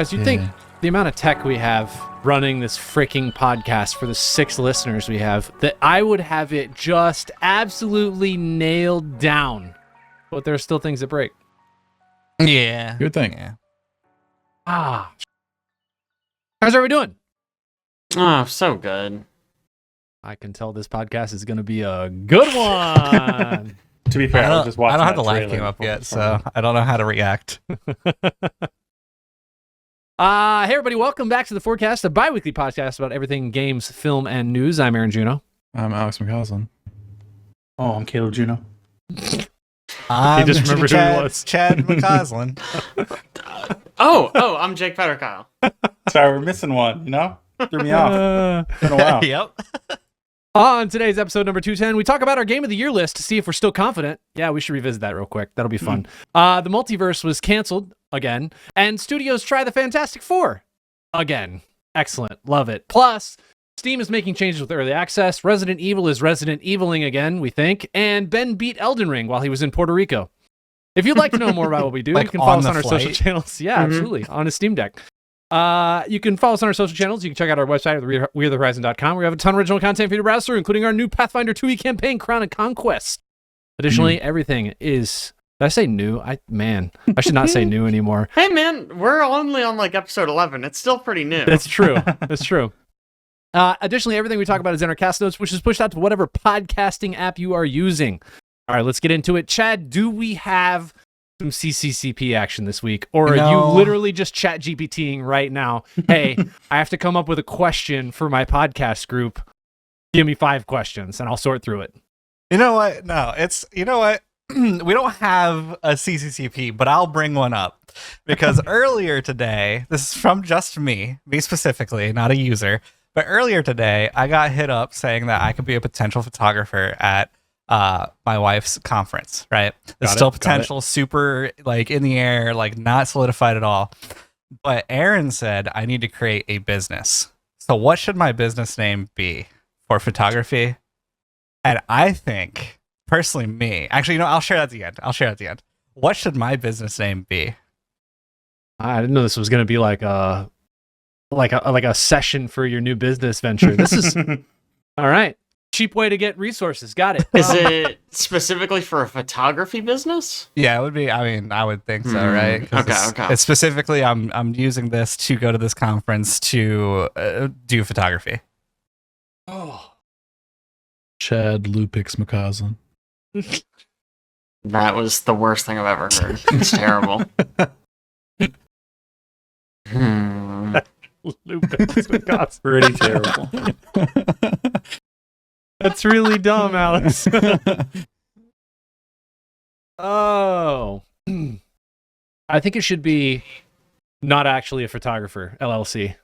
Guys, you'd think the amount of tech we have running this freaking podcast for the 6 listeners we have, that I would have it just absolutely nailed down. But there are still things that break. Yeah. Good thing. Yeah. How's everybody doing? Oh, so good. I can tell this podcast is going to be a good one. To be fair, I was just watching. I don't have that the live trailer came up before- yet, so I don't know how to react. Hey, everybody. Welcome back to The Forecast, a bi-weekly podcast about everything games, film, and news. I'm Aaron Juno. I'm Alex McCausland. Oh, I'm Caleb Juno. I just remembered who he was. Chad McCausland. Oh, I'm Jake Fetterkyle. Sorry, we're missing one, you know? Threw me off. It's been a while. Yep. On today's episode number 210, we talk about our Game of the Year list to see if we're still confident. Yeah, we should revisit that real quick. That'll be fun. The Multiverse was canceled again, and studios try the Fantastic Four again. Excellent. Love it. Plus, Steam is making changes with early access. Resident Evil is Resident Eviling again, we think. And Ben beat Elden Ring while he was in Puerto Rico. If you'd like to know more about what we do, Like you can follow on us the on our social flight? channels. Yeah, absolutely. On a Steam Deck. You can follow us on our social channels. You can check out our website at WeAreTheHorizon.com. We have a ton of original content for you to browse through, including our new Pathfinder 2e campaign, Crown and Conquest. Additionally, everything is... Did I say new? I should not say new anymore. Hey, man, we're only on like episode 11. It's still pretty new. That's true. That's true. Additionally, everything we talk about is in our cast notes, which is pushed out to whatever podcasting app you are using. All right, let's get into it. Chad, do we have some CCCP action this week? Or are you literally just chat GPTing right now? Hey, I have to come up with a question for my podcast group. Give me 5 questions and I'll sort through it. You know what? No, you know what? We don't have a CCCP, but I'll bring one up. Because earlier today, this is from just me specifically, not a user, but earlier today, I got hit up saying that I could be a potential photographer at my wife's conference, right? There's still potential, super like in the air, like not solidified at all. But Aaron said I need to create a business. So what should my business name be for photography? And I think, personally, actually, I'll share that at the end. What should my business name be? I didn't know this was going to be like a session for your new business venture. This is all right. Cheap way to get resources. Got it. Is it specifically for a photography business? Yeah, it would be. I mean, I would think so, right? Okay. It's specifically, I'm using this to go to this conference to do photography. Oh. Chad Lupix McCausland. That was the worst thing I've ever heard. It's terrible. Pretty terrible. That's really dumb, Alex. Oh. I think it should be Not Actually a Photographer, LLC.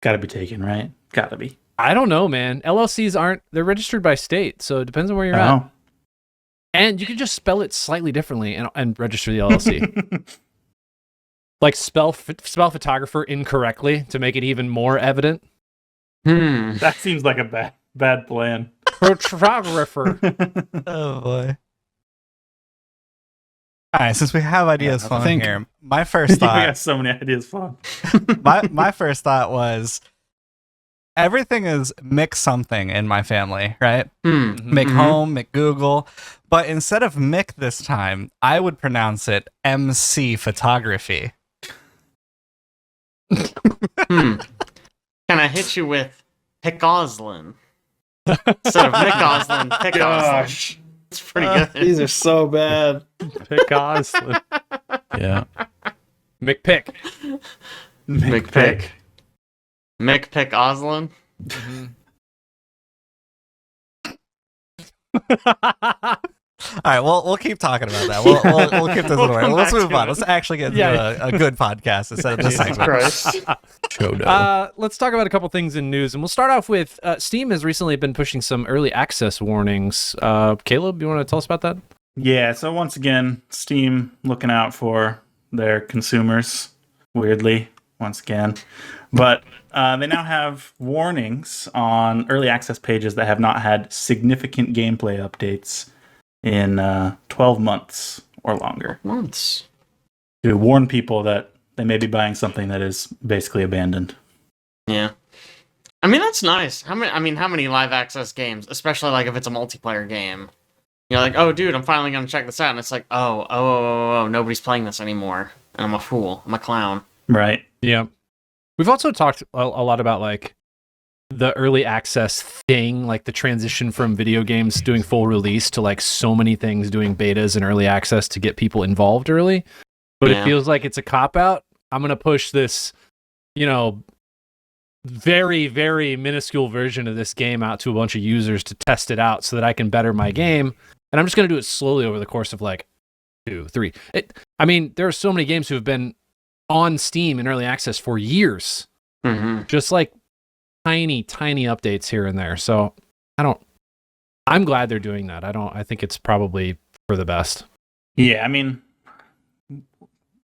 Gotta be taken, right? Gotta be. I don't know, man. LLCs they're registered by state, so it depends on where you're at. And you can just spell it slightly differently and register the LLC. Like spell photographer incorrectly to make it even more evident. That seems like a bad plan. Photographer. Oh boy. All right, since we have ideas flowing here, my first We thought. got so many ideas flowing. my first thought was everything is Mick something in my family, right? Mick Home, Mick Google. But instead of Mick this time, I would pronounce it MC Photography. Can I hit you with Pick Oslin? Instead of Mick Oslin, Pick Oslin. It's pretty good. These are so bad. Pick Oslin. Yeah. McPick. McPick. Mick Pick Oslin. All right, we'll keep talking about that. We'll keep this in order. Let's move on. Let's actually get into a good podcast instead of this segment. Let's talk about a couple things in news, and we'll start off with Steam has recently been pushing some early access warnings. Caleb, you want to tell us about that? Yeah, so once again, Steam looking out for their consumers, weirdly, once again. But they now have warnings on early access pages that have not had significant gameplay updates in 12 months or longer. Months. to warn people that they may be buying something that is basically abandoned. Yeah. I mean, that's nice. How many live access games, especially like if it's a multiplayer game, you're like, oh, dude, I'm finally gonna check this out, and it's like, oh, nobody's playing this anymore, and I'm a fool, I'm a clown. Right. Yeah. We've also talked a lot about like the early access thing, like the transition from video games doing full release to like so many things doing betas and early access to get people involved early. But it feels like it's a cop out. I'm gonna push this, very, very minuscule version of this game out to a bunch of users to test it out so that I can better my game. And I'm just going to do it slowly over the course of like 2, 3. There are so many games who have been on Steam in early access for years. Mm-hmm. Just like tiny, tiny updates here and there. So I'm glad they're doing that. I think it's probably for the best. Yeah, I mean,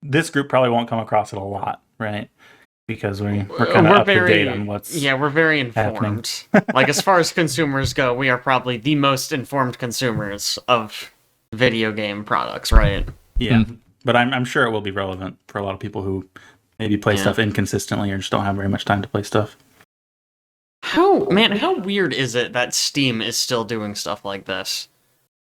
this group probably won't come across it a lot, right? Because we're kind of up to date on what's we're very informed. Like, as far as consumers go, we are probably the most informed consumers of video game products, right? Yeah, but I'm sure it will be relevant for a lot of people who maybe play stuff inconsistently or just don't have very much time to play stuff. How weird is it that Steam is still doing stuff like this?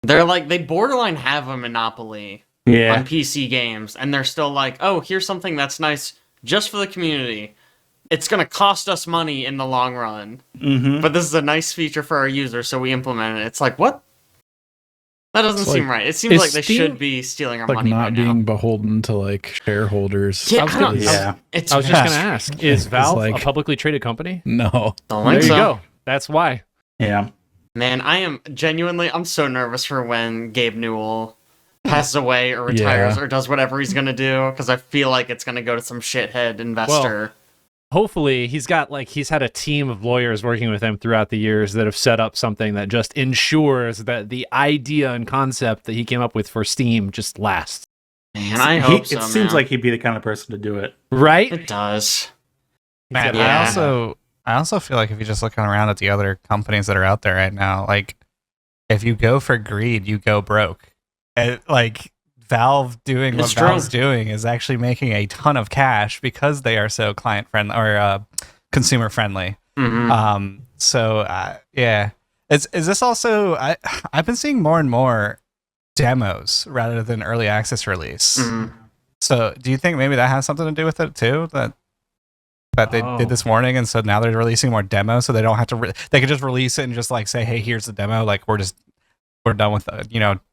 They borderline have a monopoly on PC games, and they're still like, oh, here's something that's nice just for the community. It's going to cost us money in the long run. Mm-hmm. But this is a nice feature for our users, so we implement it. It's like, what? That doesn't seem right. It seems like they should be stealing our money not being beholden to like shareholders. Yeah, I was just going to ask, is Valve a publicly traded company? No. There you go. That's why. Yeah. Man, I'm so nervous for when Gabe Newell passes away or retires or does whatever he's gonna do, because I feel like it's gonna go to some shithead investor. Well, hopefully he's had a team of lawyers working with him throughout the years that have set up something that just ensures that the idea and concept that he came up with for Steam just lasts. Man, I hope so. It seems like he'd be the kind of person to do it. Right? It does. Man, I also feel like if you're just looking around at the other companies that are out there right now, like if you go for greed, you go broke. And, like, Valve doing what Valve's doing is actually making a ton of cash because they are so client friendly or consumer friendly. Mm-hmm. Is this also? I've been seeing more and more demos rather than early access release. Mm-hmm. So do you think maybe that has something to do with it too? That they did this morning, and so now they're releasing more demos, so they don't have to. They could just release it and just like say, "Hey, here's the demo." Like we're done with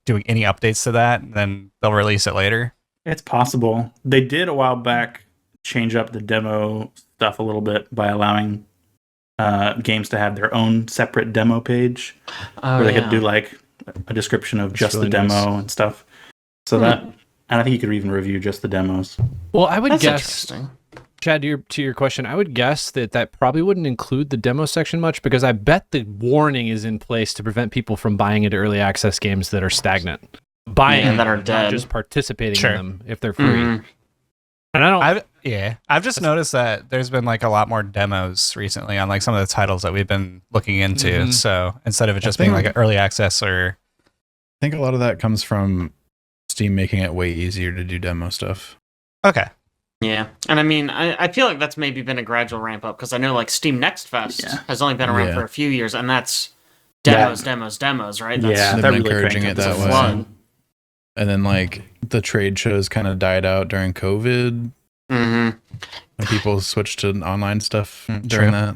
doing any updates to that, and then they'll release it later. It's possible. They did a while back change up the demo stuff a little bit by allowing games to have their own separate demo page where they could do like a description of just the demo and stuff. So that, and I think you could even review just the demos. Well, I would That's guess, interesting. Chad, to your question, I would guess that probably wouldn't include the demo section much, because I bet the warning is in place to prevent people from buying into early access games that are stagnant. Buying that are not dead. just participating Sure. in them if they're free. Mm-hmm. And I've just noticed that there's been like a lot more demos recently on like some of the titles that we've been looking into. Mm-hmm. So instead of it just being like an early access or, I think a lot of that comes from Steam making it way easier to do demo stuff. okay. Yeah, and I mean, I feel like that's maybe been a gradual ramp up, because I know like Steam Next Fest has only been around for a few years, and that's demos, right? That's they're really really encouraging it that way. flood. And then like the trade shows kind of died out during COVID. Mm-hmm. And people switched to online stuff True. during that.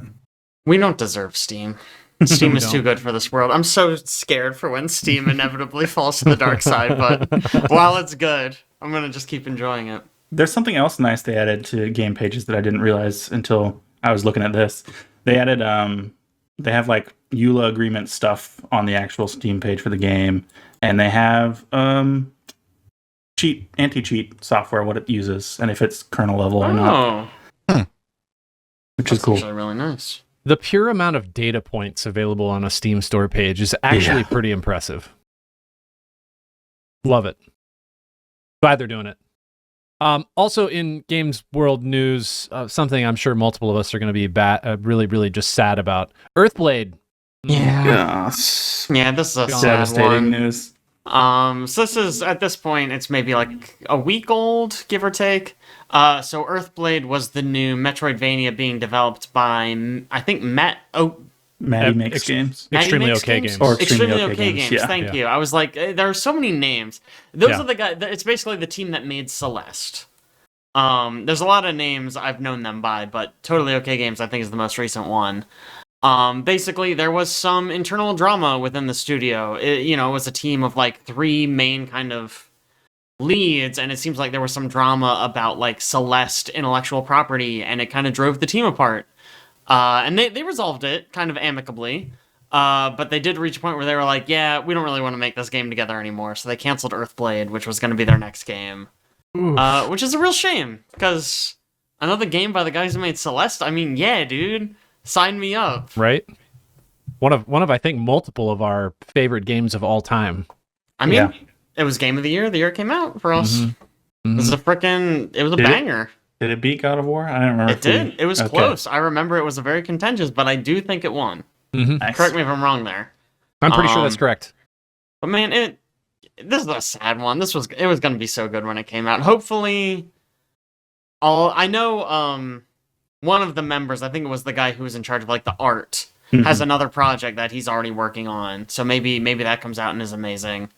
We don't deserve Steam. Steam is too good for this world. I'm so scared for when Steam inevitably falls to the dark side, but while it's good, I'm gonna just keep enjoying it. There's something else nice they added to game pages that I didn't realize until I was looking at this. They added, they have like EULA agreement stuff on the actual Steam page for the game, and they have anti-cheat software, what it uses, and if it's kernel level or not, which is cool. Actually really nice. the pure amount of data points available on a Steam store page is actually pretty impressive. Love it. Glad they're doing it. Also in Games World news, something I'm sure multiple of us are going to be really just sad about. Earthblade. Yeah. Yeah, this is a sad Devastating one. news. So this is, at this point, it's maybe like a week old, give or take. So Earthblade was the new Metroidvania being developed by, I think, Maddie makes games. Extremely Makes okay games. Or Extremely okay games. Yeah. Thank you. I was like, there are so many names. Those are the guys. It's basically the team that made Celeste. There's a lot of names I've known them by, but Totally Okay Games I think is the most recent one. Basically, there was some internal drama within the studio. It was a team of like 3 main kind of leads, and it seems like there was some drama about like Celeste intellectual property, and it kind of drove the team apart. And they resolved it kind of amicably. But they did reach a point where they were like, yeah, we don't really want to make this game together anymore. So they canceled Earthblade, which was going to be their next game. Which is a real shame, because another game by the guys who made Celeste, I mean, yeah, dude, sign me up. Right? One of I think multiple of our favorite games of all time. I mean, It was Game of the year it came out for us. It was a banger. Did it beat God of War? I don't remember. It did. It was close. I remember it was a very contentious, but I do think it won. Nice. Correct me if I'm wrong there. I'm pretty sure that's correct. But man, this is a sad one. It was going to be so good when it came out. Hopefully, I know one of the members, I think it was the guy who was in charge of like the art, has another project that he's already working on. So maybe that comes out and is amazing.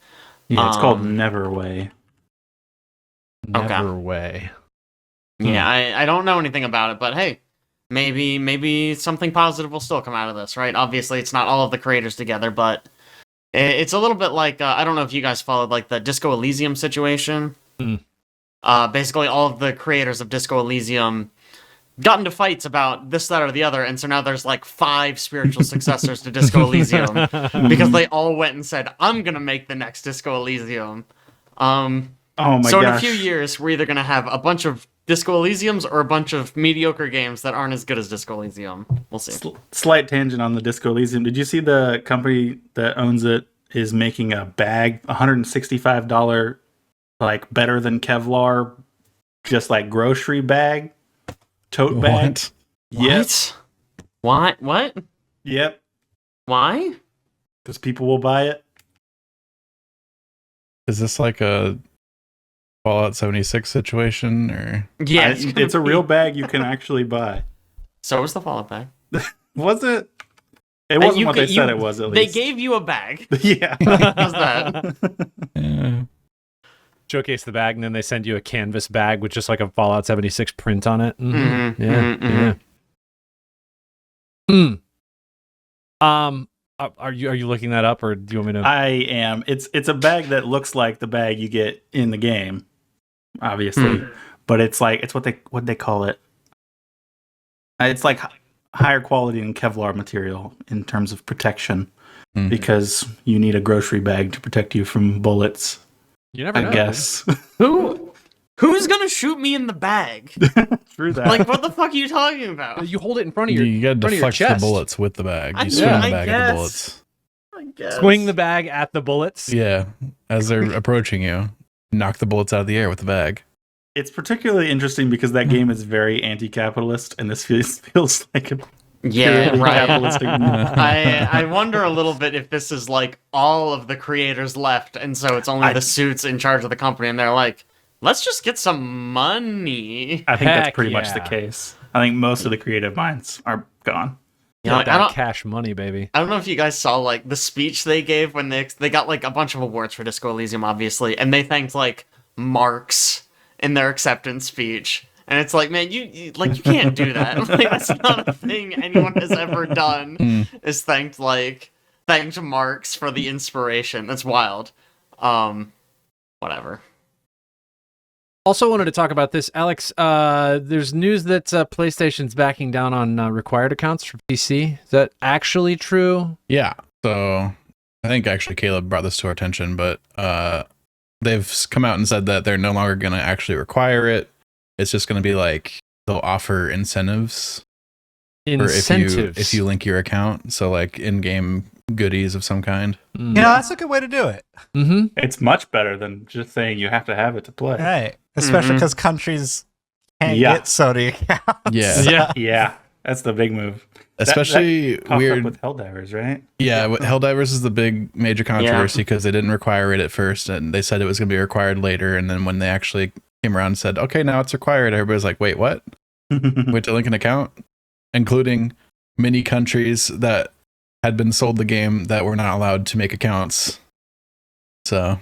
Yeah, it's called Neverway. Neverway. Yeah, I don't know anything about it, but hey, maybe something positive will still come out of this, right? Obviously, it's not all of the creators together, but it's a little bit like, I don't know if you guys followed like the Disco Elysium situation. Basically, all of the creators of Disco Elysium got into fights about this, that, or the other, and so now there's like 5 spiritual successors to Disco Elysium because they all went and said, I'm gonna make the next Disco Elysium. Oh my So gosh. in a few years, we're either gonna have a bunch of Disco Elysiums or a bunch of mediocre games that aren't as good as Disco Elysium. We'll see. Slight tangent on the Disco Elysium. Did you see the company that owns it is making a bag, $165, like better than Kevlar, just like grocery bag, tote bag? What? Yep. What? Yep. Why? Because people will buy it. Is this like a Fallout 76 situation, or Yeah, it's a real bag you can actually buy. So was the Fallout bag. Was it? It wasn't what they said it was, at least. They gave you a bag. Yeah. How's that? yeah. Showcase the bag, and then they send you a canvas bag with just like a Fallout 76 print on it. Mhm, Yeah, mhm, yeah. Are you looking that up, or do you want me to? I am. It's a bag that looks like the bag you get in the game, obviously, but it's what they call it. It's like higher quality than Kevlar material in terms of protection, because you need a grocery bag to protect you from bullets. You never know. I guess. Who's gonna shoot me in the bag? True that. Like, what the fuck are you talking about? You hold it in front of your. You got to front of your deflect the chest. bullets with the bag. I You swing the guess. bag at the bullets. I guess. Swing the bag at the bullets. Yeah, as they're approaching you, knock the bullets out of the air with the bag. It's particularly interesting because that game is very anti-capitalist, and this feels like a Yeah, purely right. capitalistic. I wonder a little bit if this is like all of the creators left, and so it's only the suits in charge of the company, and they're like, let's just get some money. I think that's Heck pretty much the yeah. case. I think most of the creative minds are gone. You know, Get that cash money, baby. I don't know if you guys saw like the speech they gave when they got like a bunch of awards for Disco Elysium, obviously, and they thanked like Marx in their acceptance speech. And it's like, man, you can't do that. Like, that's not a thing anyone has ever done. Is thanked Marx for the inspiration. That's wild. Whatever. Also wanted to talk about this, Alex. There's news that PlayStation's backing down on required accounts for PC. Is that actually true? Yeah. So I think actually Caleb brought this to our attention, but they've come out and said that they're no longer going to actually require it. It's just going to be like they'll offer incentives. Incentives. If you link your account, so like in-game goodies of some kind. You know, that's a good way to do it. Mm-hmm. It's much better than just saying you have to have it to play. Right. Especially because countries can't Yeah. get Sony accounts. Yeah. Yeah. That's the big move. Especially that weird with Helldivers, right? Yeah, Helldivers is the big major controversy because they didn't require it at first, and they said it was going to be required later. And then when they actually came around and said, "Okay, now it's required," everybody's like, "Wait, what? Wait to link an account," including many countries that had been sold the game that were not allowed to make accounts. So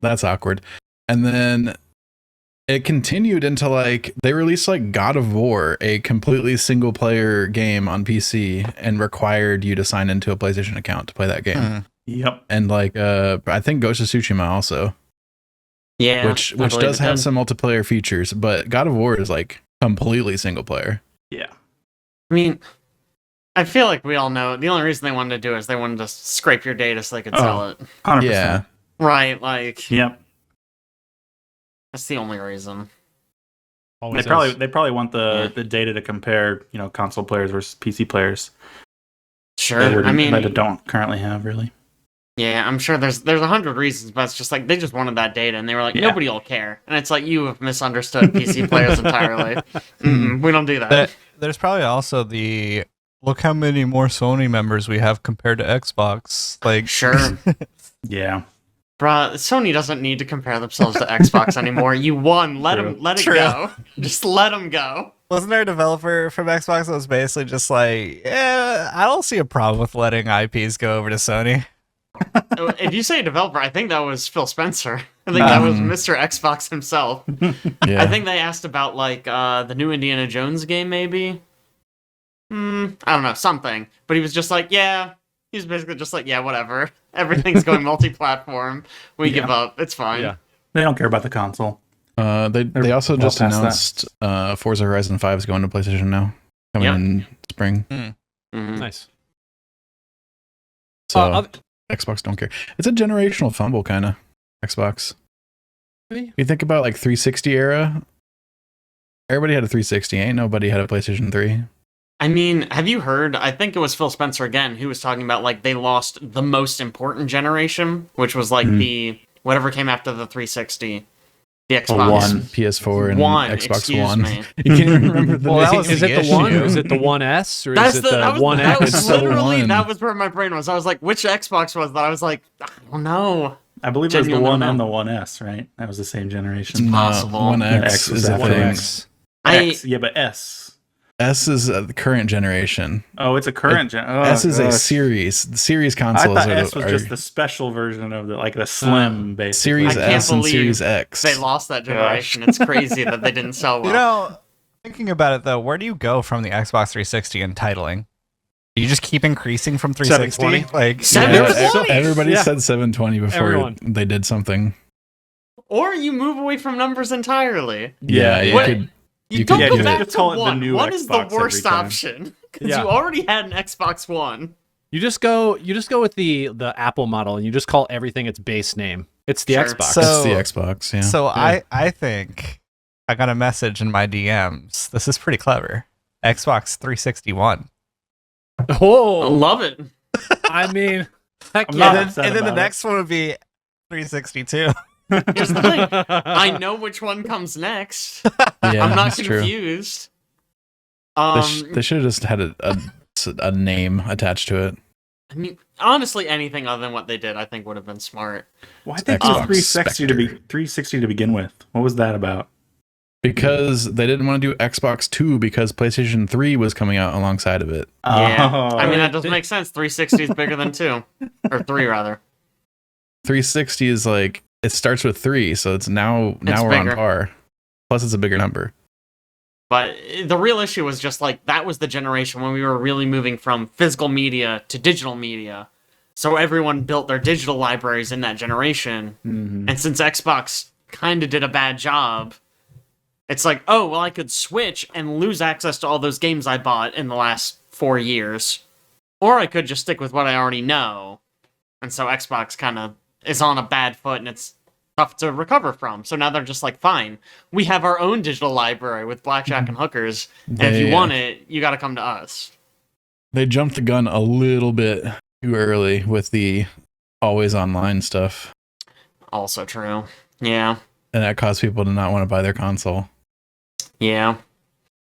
that's awkward. And then it continued into like they released like God of War, a completely single player game on PC, and required you to sign into a PlayStation account to play that game. Yep. And like I think Ghost of Tsushima also. Yeah. Which does have some multiplayer features, but God of War is like completely single player. Yeah. I mean, I feel like we all know the only reason they wanted to do it is they wanted to scrape your data so they could sell it. 100%. Yeah. Right, like Yep. that's the only reason. They probably want the data to compare, console players versus PC players. Sure. That they don't currently have really. Yeah, I'm sure there's 100 reasons, but it's just like they just wanted that data, and they were like, nobody will care. And it's like you have misunderstood PC players entirely. We don't do that. There's probably also the look how many more Sony members we have compared to Xbox. Like, sure. Yeah. Bruh, Sony doesn't need to compare themselves to Xbox anymore. You won. Let it go. Just let them go. Wasn't there a developer from Xbox that was basically just like, yeah, I don't see a problem with letting IPs go over to Sony? If you say developer, I think that was Phil Spencer. I think that was Mr. Xbox himself. Yeah. I think they asked about like the new Indiana Jones game, maybe. I don't know, something. But he was just like, yeah. He was basically just like, yeah, whatever. Everything's going multi-platform. We give up. It's fine. Yeah. They don't care about the console. They also just announced Forza Horizon 5 is going to PlayStation now, coming in spring. Nice. So Xbox don't care. It's a generational fumble, kind of. Xbox. Really? You think about like 360 era. Everybody had a 360. Ain't nobody had a PlayStation 3. I mean, have you heard? I think it was Phil Spencer again who was talking about like they lost the most important generation, which was like the whatever came after the 360, the Xbox One, PS4, and Xbox One. Me. You can't even remember the name. Is it the one? Or is it the One S? Or is it the One X? That was literally One. that was where my brain was. I was like, which Xbox was that? I was like, I don't know. I believe it was the One and the One S, right? That was the same generation. Possible. One X X is a One thing. X. Yeah, but S. S is the current generation. Oh, it's a current gen. Oh, S is a series. The series consoles I thought are, S was just the special version of the slim, basically. Series S and Series X. They lost that generation. It's crazy that they didn't sell well. Thinking about it though, where do you go from the Xbox 360 in titling? Do you just keep increasing from 360? 720? Like 720? Everybody said 720 before Everyone. they did something. Or you move away from numbers entirely. Yeah, you could. You don't go back just to call it the one. new One is the Xbox worst every time. option because you already had an Xbox One. You just go with the Apple model and you just call everything its base name. It's the Xbox. So- It's the Xbox, yeah. So I think I got a message in my DMs. This is pretty clever. Xbox 361. Oh, Love it. I mean, heck I'm yeah. not upset And then the about it. next one would be 362. Here's the thing. I know which one comes next. Yeah, I'm not that's true. confused. They should have just had a name attached to it. I mean, honestly, anything other than what they did, I think would have been smart. Why did they do Xbox 360 to begin with? What was that about? Because they didn't want to do Xbox 2 because PlayStation 3 was coming out alongside of it. Yeah. Oh. I mean, that doesn't make sense. 360 is bigger than 2. Or 3, rather. 360 is like, it starts with 3, so now we're bigger. on par. Plus, it's a bigger number. But the real issue was just like, that was the generation when we were really moving from physical media to digital media. So everyone built their digital libraries in that generation. Mhm. And since Xbox kind of did a bad job, it's like, oh, well, I could switch and lose access to all those games I bought in the last 4 years. Or I could just stick with what I already know. And so Xbox kind of is on a bad foot and it's tough to recover from. So now they're just like, fine, we have our own digital library with blackjack and hookers. And if you want it, you got to come to us. They jumped the gun a little bit too early with the always online stuff. Also true. Yeah. And that caused people to not want to buy their console. Yeah.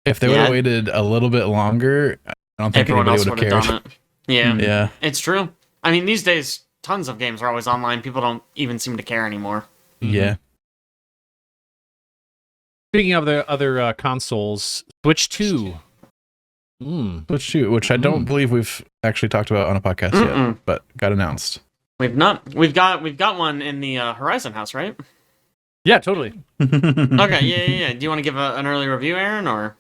If they would have waited a little bit longer, I don't think everyone anybody else would have done cared. it. Yeah. Yeah. It's true. I mean, these days, tons of games are always online. People don't even seem to care anymore. Yeah. Speaking of the other consoles, Switch 2. Which I don't believe we've actually talked about on a podcast yet, but got announced. We've not. We've got one in the Horizon house, right? Yeah, totally. Okay, yeah. Do you want to give an early review, Aaron, or?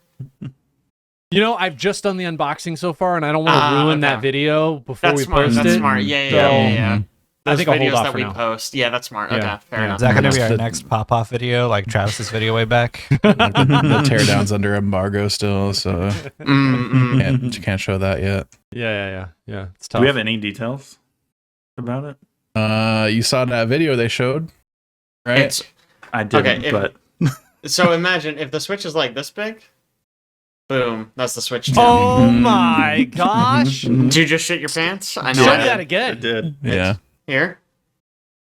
You know, I've just done the unboxing so far, and I don't want to ruin that video before we post it. That's smart. Yeah. I think I'll hold videos off that for we now. post. Yeah, that's smart. Okay, fair enough. Is that going to be our next pop-off video, like Travis's video way back? The teardown's under embargo still, so can't show that yet. Yeah. It's tough. Do we have any details about it? You saw that video they showed, right? I didn't, but... So imagine if the Switch is like this big. Boom, that's the Switch 2. Oh my gosh! Did you just shit your pants? I know. Show I me did. that again. I did. Yeah. Here.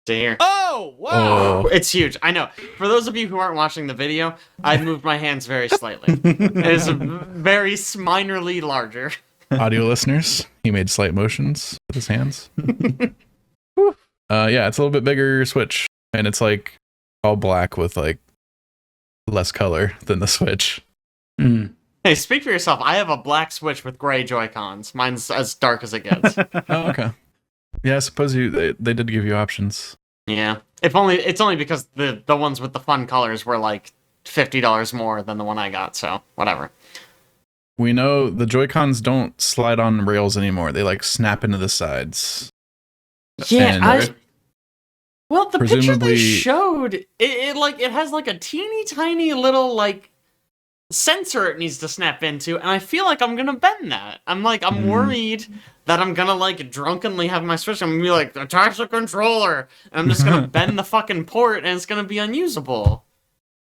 To here. Oh, wow. Oh. It's huge. I know. For those of you who aren't watching the video, I moved my hands very slightly. It is very minorly larger. Audio listeners, he made slight motions with his hands. Yeah, it's a little bit bigger Switch, and it's like all black with like less color than the Switch. Hey, speak for yourself. I have a black Switch with gray Joy-Cons. Mine's as dark as it gets. Oh, okay. Yeah, I suppose they did give you options. Yeah. It's only because the ones with the fun colors were like $50 more than the one I got, so whatever. We know the Joy-Cons don't slide on rails anymore. They like snap into the sides. Yeah, well, the picture they presumably- showed, it has like a teeny tiny little like sensor it needs to snap into, and I feel like I'm gonna bend that. I'm worried that I'm gonna like drunkenly have my Switch. I'm gonna be like, attach the controller, and I'm just gonna bend the fucking port, and it's gonna be unusable.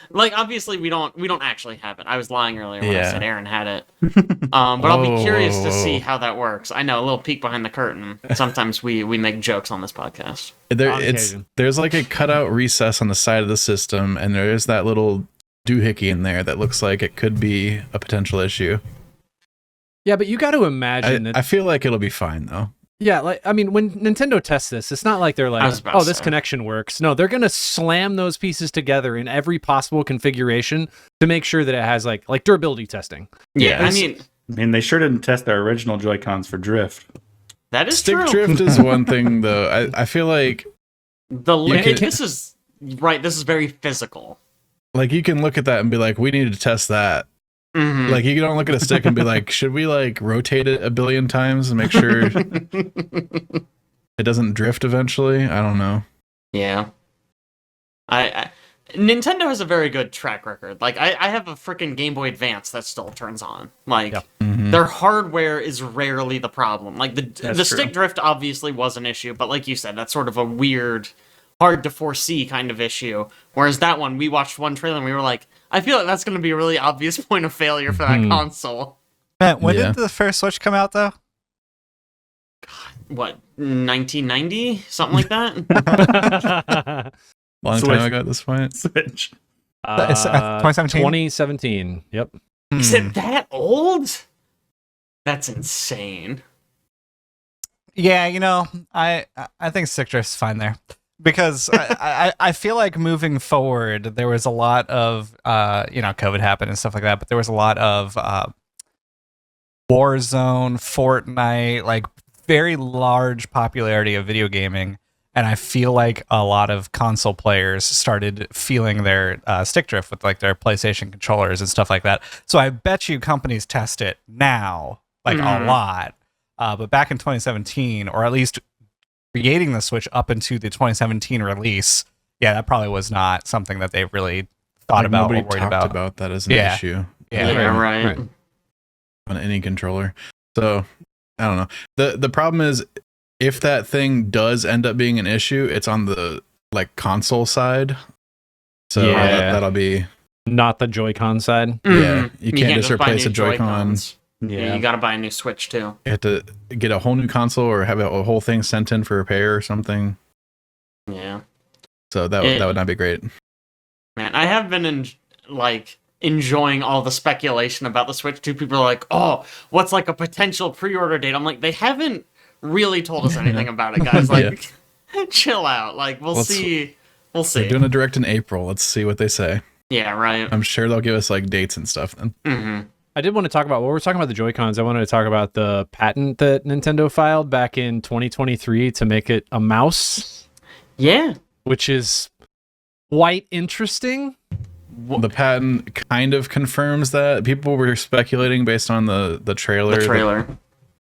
Like, obviously, we don't actually have it. I was lying earlier when I said Aaron had it. But I'll be curious to see how that works. I know, a little peek behind the curtain. Sometimes we make jokes on this podcast. There's like a cutout recess on the side of the system, and there is that little doohickey in there that looks like it could be a potential issue. Yeah, but you got to imagine that. I feel like it'll be fine though. Yeah, like I mean, when Nintendo tests this, it's not like they're like, "Oh, this connection works." No, they're gonna slam those pieces together in every possible configuration to make sure that it has like durability testing. Yeah, I mean, they sure didn't test their original Joy-Cons for drift. That is Stick true. drift is one thing though. I feel like this is very physical. Like you can look at that and be like, we need to test that. Mm-hmm. Like you don't look at a stick and be like, should we like rotate it a billion times and make sure it doesn't drift eventually? I don't know. Yeah. Nintendo has a very good track record. Like I have a freaking Game Boy Advance that still turns on. Like their hardware is rarely the problem. Like the stick drift obviously was an issue, but like you said, that's sort of a weird, hard to foresee kind of issue. Whereas that one, we watched one trailer and we were like, I feel like that's going to be a really obvious point of failure for that console. Matt, when did the first Switch come out, though? What, 1990? Something like that? Long time ago at this point. Switch. 2017? 2017. Yep. Is it that old? That's insane. Yeah, you know, I think stick drift's fine there. Because I feel like moving forward, there was a lot of, COVID happened and stuff like that, but there was a lot of Warzone, Fortnite, like very large popularity of video gaming. And I feel like a lot of console players started feeling their stick drift with like their PlayStation controllers and stuff like that. So I bet you companies test it now, like a lot. But back in 2017, or at least creating the Switch up into the 2017 release, that probably was not something that they really thought about or worried about that as an issue. Yeah, right. On any controller. So I don't know. The problem is if that thing does end up being an issue, it's on the like console side. So that'll be not the Joy-Con side. Yeah, you can't just replace a Joy-Con. Yeah, you gotta buy a new Switch too. You have to get a whole new console or have a whole thing sent in for repair or something. Yeah. So that would not be great. Man, I have been in like enjoying all the speculation about the Switch 2. People are like, "Oh, what's like a potential pre-order date?" I'm like, they haven't really told us anything about it, guys. Like, chill out. Like, we'll see. We'll see. They're doing a direct in April. Let's see what they say. Yeah, right. I'm sure they'll give us like dates and stuff then. Mm-hmm. I did want to talk about, while we're talking about the Joy-Cons, I wanted to talk about the patent that Nintendo filed back in 2023 to make it a mouse. Yeah. Which is quite interesting. The patent kind of confirms that. People were speculating based on the trailer. The trailer.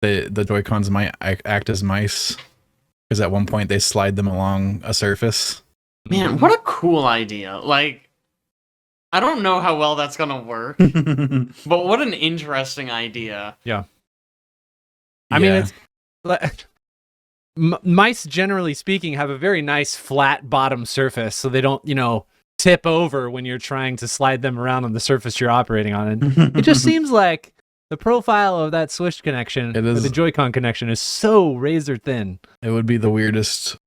The Joy-Cons might act as mice, because at one point they slide them along a surface. Man, what a cool idea. Like, I don't know how well that's going to work, but what an interesting idea. Yeah. I mean, it's mice, generally speaking, have a very nice flat bottom surface, so they don't, tip over when you're trying to slide them around on the surface you're operating on. And it just seems like the profile of that Switch connection, the Joy-Con connection, is so razor thin. It would be the weirdest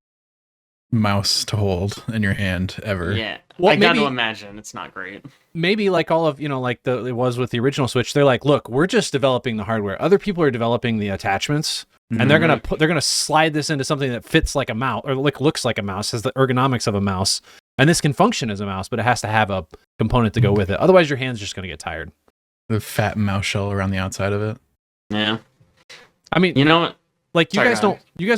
mouse to hold in your hand ever. Yeah. Well, I got to imagine it's not great. Maybe like all of, like it was with the original Switch, they're like, look, we're just developing the hardware. Other people are developing the attachments, and they're gonna slide this into something that fits like a mouse, or looks like a mouse, has the ergonomics of a mouse, and this can function as a mouse, but it has to have a component to go with it. Otherwise, your hand's just gonna get tired. The fat mouse shell around the outside of it. Yeah. I mean, you know what? Like you guys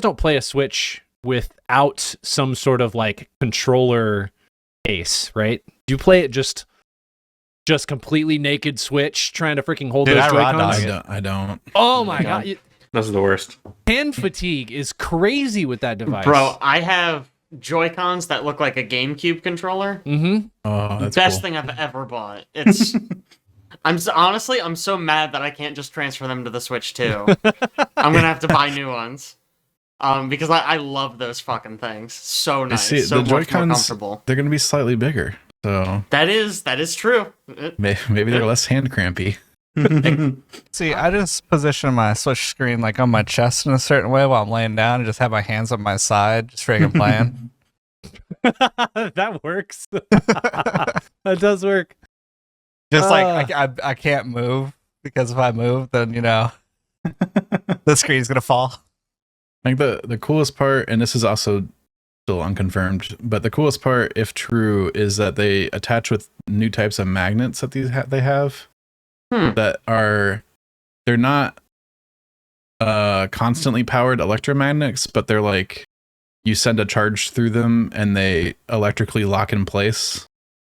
don't play a Switch without some sort of like controller case, right? Do you play it just completely naked Switch trying to freaking hold those Joy-Cons? I don't. Oh my god. Those are the worst. Hand fatigue is crazy with that device. Bro, I have Joy-Cons that look like a GameCube controller. Mm-hmm. Oh, that's best cool. thing I've ever bought. It's I'm so mad that I can't just transfer them to the Switch too. I'm gonna have to buy new ones. Because I love those fucking things. So nice. See, so the Joy-Cons, more comfortable. They're going to be slightly bigger. So that is true. Maybe they're less hand crampy. See, I just position my Switch screen like on my chest in a certain way while I'm laying down and just have my hands on my side, just freaking playing. That works. That does work. Just like I can't move, because if I move, then the screen's gonna fall. I think the coolest part, and this is also still unconfirmed, but the coolest part, if true, is that they attach with new types of magnets that they have that they're not constantly powered electromagnets, but they're like you send a charge through them and they electrically lock in place.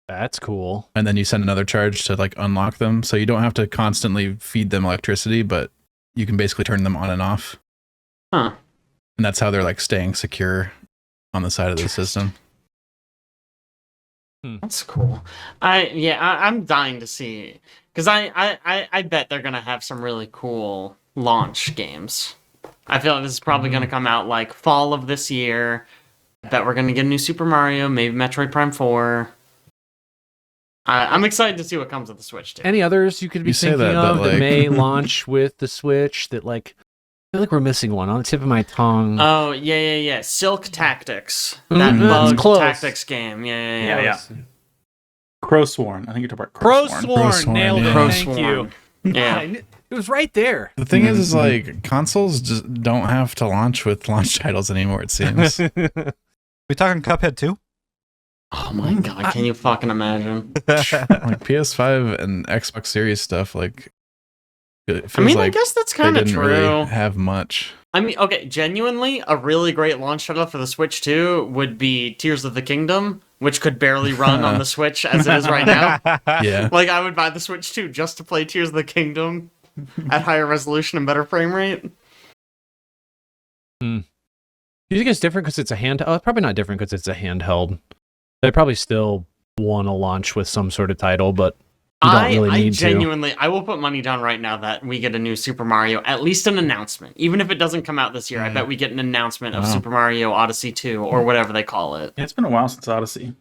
That's cool. And then you send another charge to like unlock them, so you don't have to constantly feed them electricity, but you can basically turn them on and off. Huh. And that's how they're like staying secure on the side of the system. That's cool. I'm dying to see, because I bet they're gonna have some really cool launch games. I feel like this is probably gonna come out like fall of this year. I bet we're gonna get a new Super Mario, maybe Metroid Prime 4. I'm excited to see what comes with the Switch too. Any others you could be thinking of that may launch with the Switch that like? I feel like we're missing one on the tip of my tongue. Oh, yeah. Silk Tactics. That bug tactics game. Yeah. Crowsworn. I think you're talking about Crowsworn. Nailed it. Crowsworn. Thank you. Yeah. It was right there. The thing is like consoles just don't have to launch with launch titles anymore, it seems. We talking Cuphead 2? Oh my god, can you fucking imagine? Like PS5 and Xbox Series stuff, like it feels I like guess that's kind of true. Really have much. I mean, okay, genuinely, a really great launch title for the Switch 2 would be Tears of the Kingdom, which could barely run on the Switch as it is right now. Yeah. Like, I would buy the Switch 2 just to play Tears of the Kingdom at higher resolution and better frame rate. Do you think it's different because it's a handheld? Oh, it's probably not different because it's a handheld. They probably still want to launch with some sort of title, but you don't really need to. I will put money down right now that we get a new Super Mario, at least an announcement. Even if it doesn't come out this year, I bet we get an announcement of Super Mario Odyssey 2, or whatever they call it. It's been a while since Odyssey.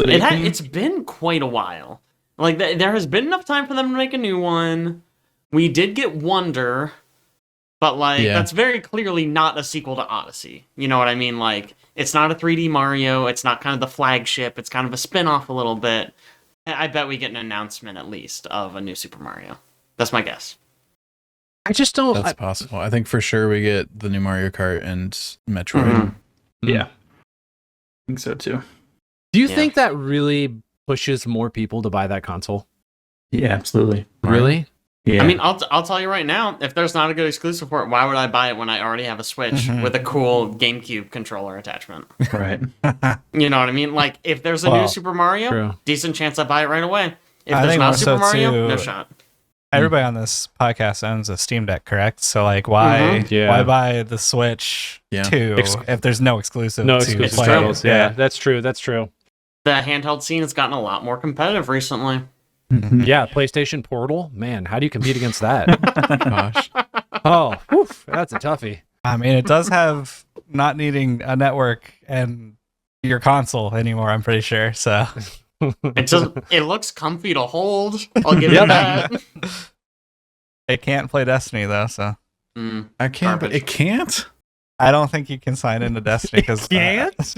It's been quite a while. Like, there has been enough time for them to make a new one. We did get Wonder, but, that's very clearly not a sequel to Odyssey. You know what I mean? Like, it's not a 3D Mario. It's not kind of the flagship. It's kind of a spin-off a little bit. I bet we get an announcement at least of a new Super Mario. That's my guess. I just don't. That's possible. I think for sure we get the new Mario Kart and Metroid. Yeah. I think so too. Do you think that really pushes more people to buy that console? Yeah, absolutely. Really? Yeah. I mean, I'll tell you right now, if there's not a good exclusive for it, why would I buy it when I already have a Switch with a cool GameCube controller attachment? Right. You know what I mean? Like, if there's a new Super Mario, true. decent chance I buy it right away. If I there's think not more Super so, Mario, too, no shot. Everybody on this podcast owns a Steam Deck, correct? So like, why buy the Switch 2 if there's no exclusive? No to exclusive play? titles. Yeah, that's true. That's true. The handheld scene has gotten a lot more competitive recently. Yeah, PlayStation Portal. Man, how do you compete against that? Gosh. Oh, whew, that's a toughie. I mean, it does have not needing a network and your console anymore. I'm pretty sure. So It looks comfy to hold. I'll give it that. it can't play Destiny though. So I can't, but it can't? I don't think you can sign into Destiny because Can't?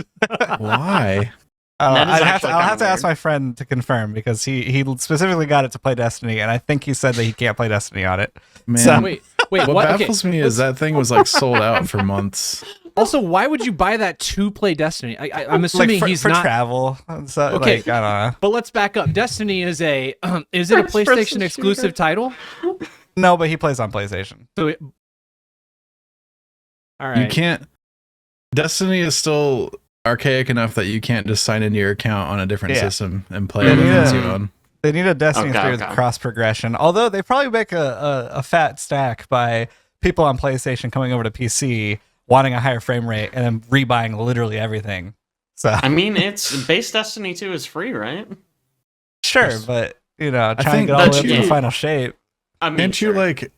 Why? That is I'll actually have to kinda ask my friend to confirm because he specifically got it to play Destiny, and I think he said that he can't play Destiny on it. Man, So- Wait, what what? Okay. baffles me is that thing was like sold out for months. Also, why would you buy that to play Destiny? I'm assuming Like he's for not. travel. So, Okay. like, I don't know. But let's back up. Destiny is is it a First-person PlayStation exclusive title? No, but he plays on PlayStation. So all right. You can't. Destiny is still archaic enough that you can't just sign into your account on a different system and play it Yeah. you own. They need a Destiny Okay, 3 with okay. cross progression. Although they probably make a fat stack by people on PlayStation coming over to PC, wanting a higher frame rate, and then rebuying literally everything. So I mean, it's base Destiny 2 is free, right? sure, but trying to think get all the way that up to the you- final shape. I mean, Can't you sure. like?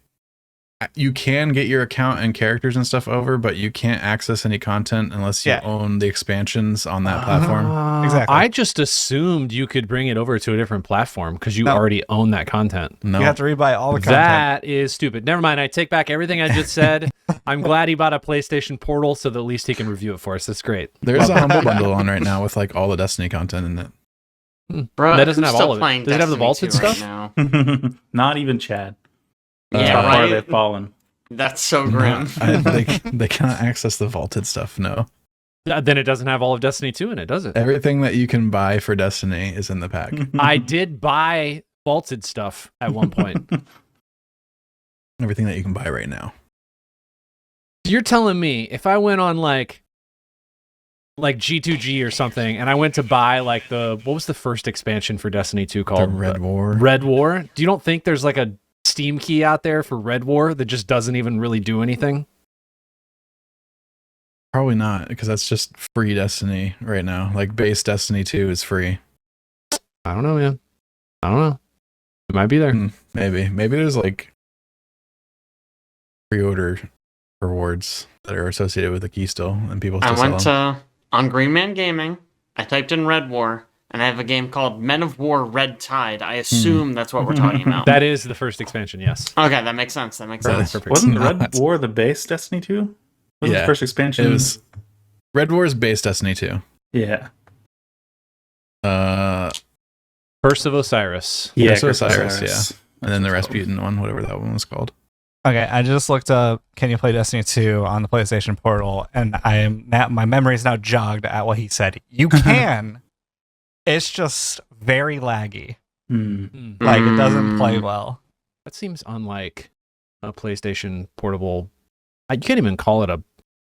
You can get your account and characters and stuff over, but you can't access any content unless you own the expansions on that platform. Exactly. I just assumed you could bring it over to a different platform because you already own that content. No, You have to rebuy all the content. That is stupid. Never mind. I take back everything I just said. I'm glad he bought a PlayStation Portal so that at least he can review it for us. That's great. there's a humble bundle on right now with like all the Destiny content in it. Bro, that doesn't I'm have still all of it. playing Does it have the Destiny vaulted 2 right stuff? now. Not even Chad. Yeah, How far right? they've fallen. That's so grim. They cannot access the vaulted stuff. No, Then it doesn't have all of Destiny 2 in it, does it? everything that you can buy for Destiny is in the pack. I did buy vaulted stuff at one point. Everything that you can buy right now. You're telling me if I went on like G2G or something and I went to buy like what was the first expansion for Destiny 2 The called? Red War. Red War? Do you don't think there's like a Steam key out there for Red War that just doesn't even really do anything? Probably not, because that's just free Destiny right now. Like base Destiny 2 is free. I don't know, man. I don't know. It might be there. Maybe there's like pre-order rewards that are associated with the key still, and people still I sell went them. on Green Man Gaming. I typed in Red War, and I have a game called Men of War Red Tide. I assume that's what we're talking about. That is the first expansion, yes. Okay, that makes sense. That makes Perfect, sense. perfect. Wasn't the Not. Red War the base Destiny 2? Wasn't the first expansion? It was Red War's base Destiny 2. Yeah. Curse of Osiris. Yeah, Curse of Curse of Osiris, Osiris. And then the Rasputin one, whatever that one was called. Okay, I just looked up can you play Destiny 2 on the PlayStation Portal, and my memory is now jogged at what he said. You can. It's just very laggy. Like it doesn't play well. That seems unlike a PlayStation Portable. You can't even call it a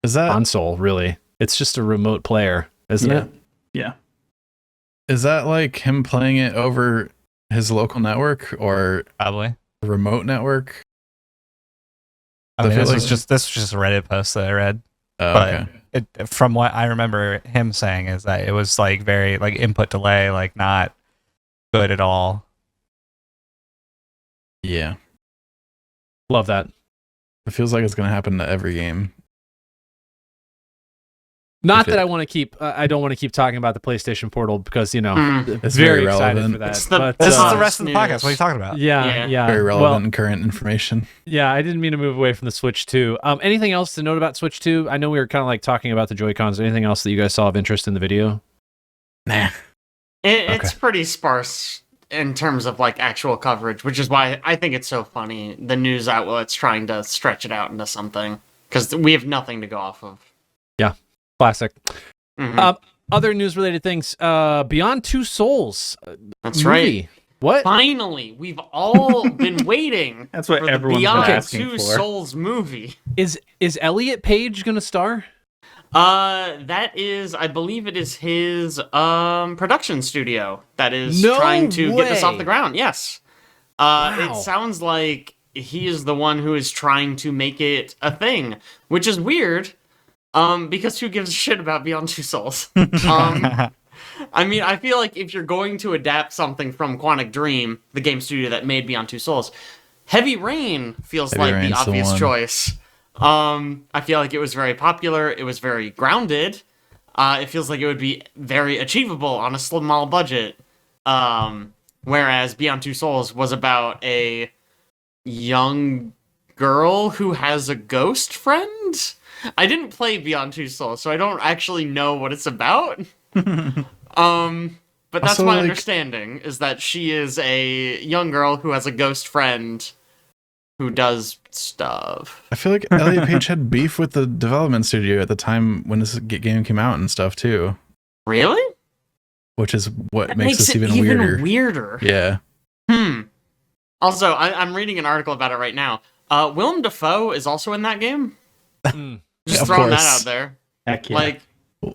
Is that console, really. It's just a remote player, isn't it? Yeah. is that like him playing it over his local network or Probably. a remote network? I I mean, feel this was like- just a Reddit post that I read. Oh, But okay. from what I remember him saying is that it was like very like input delay, like not good at all. Yeah. Love that. It feels like it's going to happen to every game. Not If that it- I want to keep. I don't want to keep talking about the PlayStation Portal because It's very very excited relevant. for that. It's the- but, This is Uh, the rest of the news. podcast. What are you talking about? yeah. Yeah. Very Well, relevant and current information. yeah, I didn't mean to move away from the Switch 2. Anything else to note about Switch 2? I know we were kind of like talking about the Joy-Cons. Anything else that you guys saw of interest in the video? Nah. It's pretty sparse. in terms of like actual coverage, which is why I think it's so funny. The news outlet's trying to stretch it out into something because we have nothing to go off of. Yeah, classic. Mhm. Other news related things. Beyond Two Souls. That's movie. right. What? Finally, we've all been waiting. That's what for the everyone's been Beyond asking Two for. Souls movie. Is Elliot Page gonna star? That is, I believe it is his production studio that is No trying to get this off way. the ground. Yes. Wow. It sounds like he is the one who is trying to make it a thing, which is weird. Because who gives a shit about Beyond Two Souls? I mean, I feel like if you're going to adapt something from Quantic Dream, the game studio that made Beyond Two Souls, Heavy Rain feels Heavy like the Rain's the obvious one. choice. I feel like it was very popular. It was very grounded. It feels like it would be very achievable on a small budget. Whereas Beyond Two Souls was about a young girl who has a ghost friend. I didn't play Beyond Two Souls, so I don't actually know what it's about. But that's Also, my like- understanding, is that she is a young girl who has a ghost friend who does stuff. I feel like Elliot Page had beef with the development studio at the time when this game came out and stuff too, Really? which is what That makes this it even weirder. weirder. Yeah. Also, I'm reading an article about it right now. Willem Dafoe is also in that game. Mm. Just Of throwing that course. out there. Heck yeah. Like,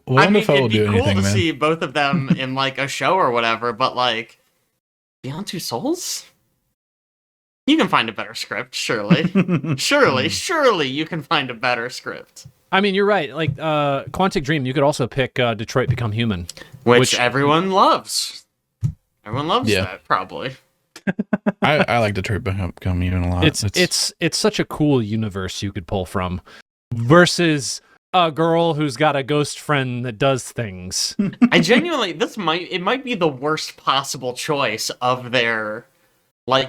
Willem Dafoe will it'd be do cool anything, to man. see both of them in like a show or whatever, but like Beyond Two Souls? You can find a better script, surely. surely you can find a better script. I mean, you're right. Like Quantic Dream, you could also pick Detroit Become Human. Which everyone loves. Everyone loves Yeah. that, probably. I like Detroit Become Human a lot. It's such a cool universe you could pull from, versus a girl who's got a ghost friend that does things. I genuinely, it might be the worst possible choice of their, like,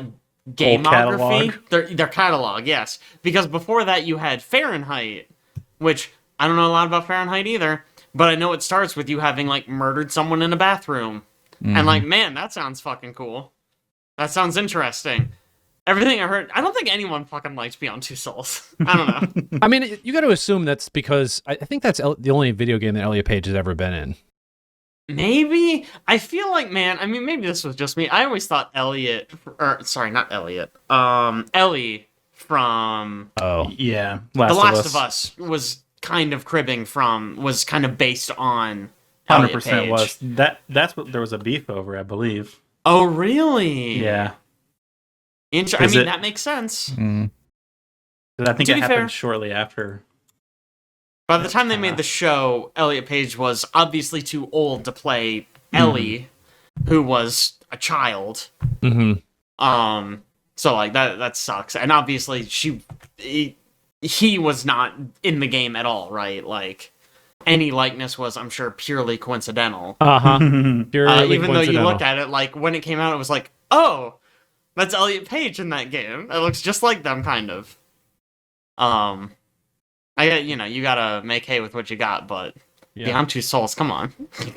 gamography. Their catalog, yes. Because before that you had Fahrenheit, which I don't know a lot about Fahrenheit either, but I know it starts with you having, like, murdered someone in a bathroom. And, like, man, that sounds fucking cool. That sounds interesting. Everything I heard, I don't think anyone fucking likes Beyond Two Souls. I don't know. I mean, you got to assume that's because I think that's the only video game that Elliot Page has ever been in. Maybe. I feel like, man, I mean, maybe this was just me. I always thought Ellie from Yeah. The Last of Us was kind of was kind of based on Elliot 100% Page. was. That's what there was a beef over, I believe. Oh, really? Yeah. I mean, that makes sense. Mm. 'Cause I think To it be happened fair- shortly after. By the time they made the show, Elliot Page was obviously too old to play Ellie, who was a child. Mm-hmm. So like that sucks. And obviously he was not in the game at all, right? Like any likeness was, I'm sure, purely coincidental. Uh-huh. Even though you look at it, like when it came out, it was like, oh, that's Elliot Page in that game. It looks just like them, kind of. You gotta make hay with what you got, but Beyond Two Souls, come on.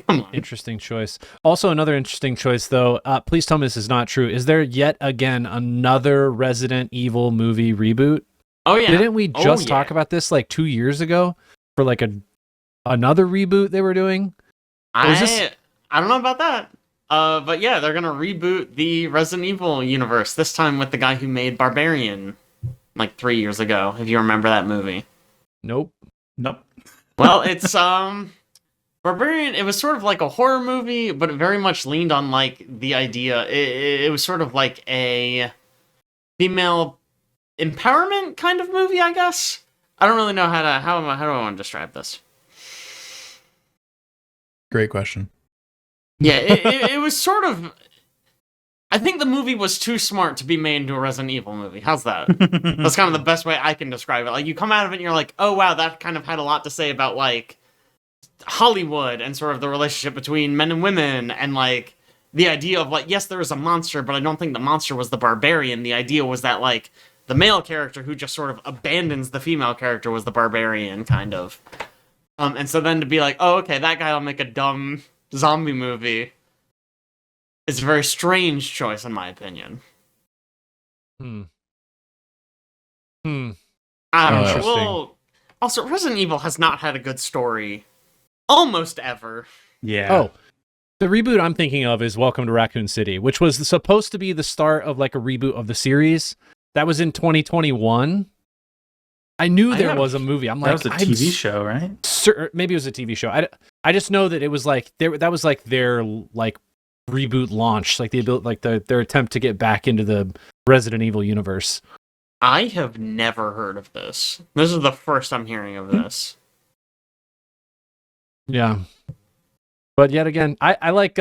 Come on. Interesting choice. Also, another interesting choice, though. Please tell me this is not true. Is there yet again another Resident Evil movie reboot? Oh yeah. Didn't we just talk about this like 2 years ago for like another reboot they were doing? I don't know about that. But yeah, they're gonna reboot the Resident Evil universe, this time with the guy who made Barbarian like 3 years ago, if you remember that movie. Nope. Well, it's Barbarian, it was sort of like a horror movie, but it very much leaned on like the idea. It was sort of like a female empowerment kind of movie, I guess. I don't really know how do I want to describe this. Great question. Yeah, it was sort of. I think the movie was too smart to be made into a Resident Evil movie. How's that? That's kind of the best way I can describe it. Like, you come out of it and you're like, oh wow, that kind of had a lot to say about like Hollywood and sort of the relationship between men and women, and like the idea of like, yes, there is a monster, but I don't think the monster was the barbarian. The idea was that like the male character who just sort of abandons the female character was the barbarian, kind of. And so then to be like, oh okay, that guy will make a dumb zombie movie. It's a very strange choice, in my opinion. Hmm. I don't know. Interesting. Well, also, Resident Evil has not had a good story almost ever. Yeah. Oh, the reboot I'm thinking of is Welcome to Raccoon City, which was supposed to be the start of like a reboot of the series. That was in 2021. I knew there was a movie. I'm like, that was a TV show, right? Maybe it was a TV show. I just know that it was like that was like their like reboot launch, like their attempt to get back into the Resident Evil universe. I have never heard of this. This is the first I'm hearing of this. Yeah. But yet again, I like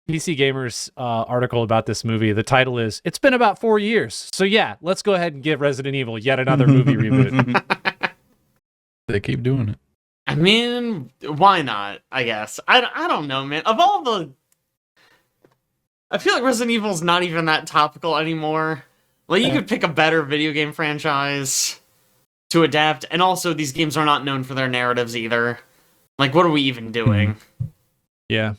PC Gamer's article about this movie. The title is, "It's been about 4 years. So yeah, let's go ahead and give Resident Evil yet another movie reboot." They keep doing it. I mean, why not, I guess. I don't know, man. Of all the... I feel like Resident Evil's not even that topical anymore. Like, you could pick a better video game franchise to adapt, and also these games are not known for their narratives either. Like, what are we even doing? Yeah.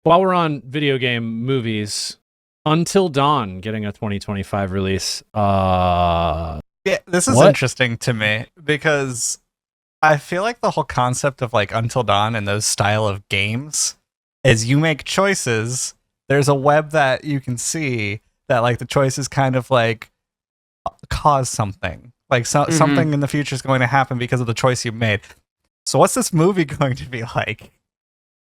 While we're on video game movies, Until Dawn getting a 2025 release. Yeah, this is interesting to me because I feel like the whole concept of like Until Dawn and those style of games is you make choices. There's a web that you can see that like the choices kind of like cause something. Like something in the future is going to happen because of the choice you made. So what's this movie going to be like?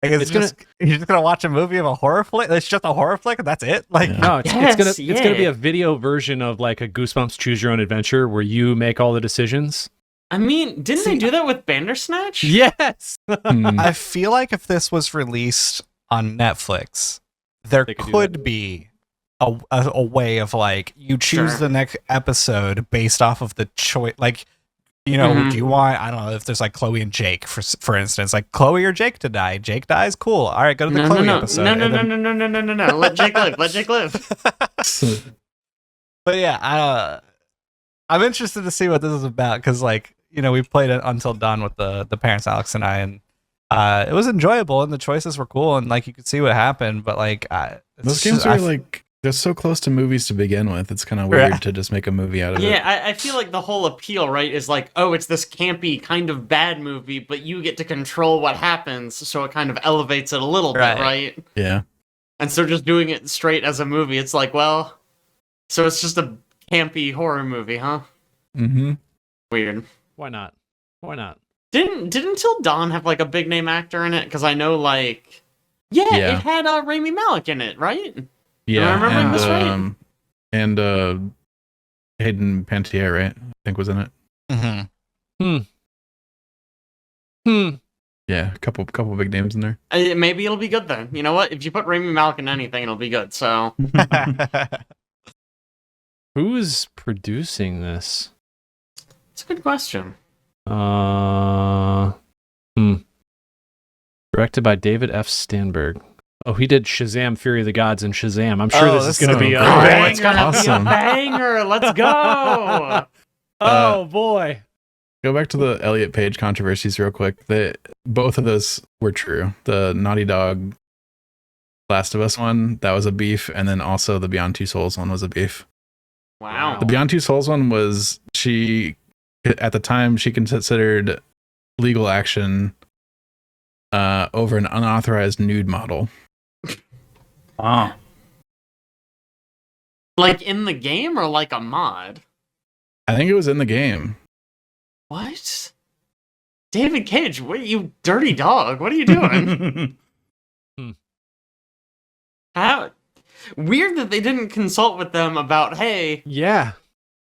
Like, you're just gonna watch a movie of a horror flick? It's just a horror flick, and that's it. Like, no, it's gonna be a video version of like a Goosebumps Choose Your Own Adventure where you make all the decisions. I mean, didn't they do that with Bandersnatch? Yes. I feel like if this was released on Netflix, there could be a way of like you choose the next episode based off of the choice, like. You know, do you want, I don't know, if there's like Chloe and Jake, for instance, like Chloe or Jake to die. Jake dies, cool. All right, go to the Chloe episode. No. Let Jake live. Let Jake live. But yeah, I'm interested to see what this is about because, like, you know, we played it Until Dawn with the parents, Alex and I, and it was enjoyable and the choices were cool and like you could see what happened. But like, those games are like. They're so close to movies to begin with. It's kind of weird to just make a movie out of it. Yeah, I feel like the whole appeal, right, is like, oh, it's this campy kind of bad movie, but you get to control what happens, so it kind of elevates it a little bit, right? Yeah. And so just doing it straight as a movie, it's like, well, so it's just a campy horror movie, huh? Mm-hmm. Weird. Why not? Didn't Until Dawn have like a big name actor in it? Because I know, like, it had Rami Malek in it, right? Yeah, am I remembering this right? And Hayden Panettiere, right? I think was in it. Yeah, a couple big names in there. Maybe it'll be good then. You know what? If you put Rami Malek in anything, it'll be good. So, who is producing this? It's a good question. Directed by David F. Stanberg. Oh, he did Shazam! Fury of the Gods and Shazam. I'm sure this is going to be a banger. It's going to be a banger. Let's go. Oh boy. Go back to the Elliot Page controversies real quick. Both of those were true. The Naughty Dog Last of Us one, that was a beef, and then also the Beyond Two Souls one was a beef. Wow. The Beyond Two Souls one was at the time she considered legal action over an unauthorized nude model. Wow. Like in the game or like a mod? I think it was in the game. What? David Cage, what are you dirty dog? What are you doing? How weird that they didn't consult with them about, hey,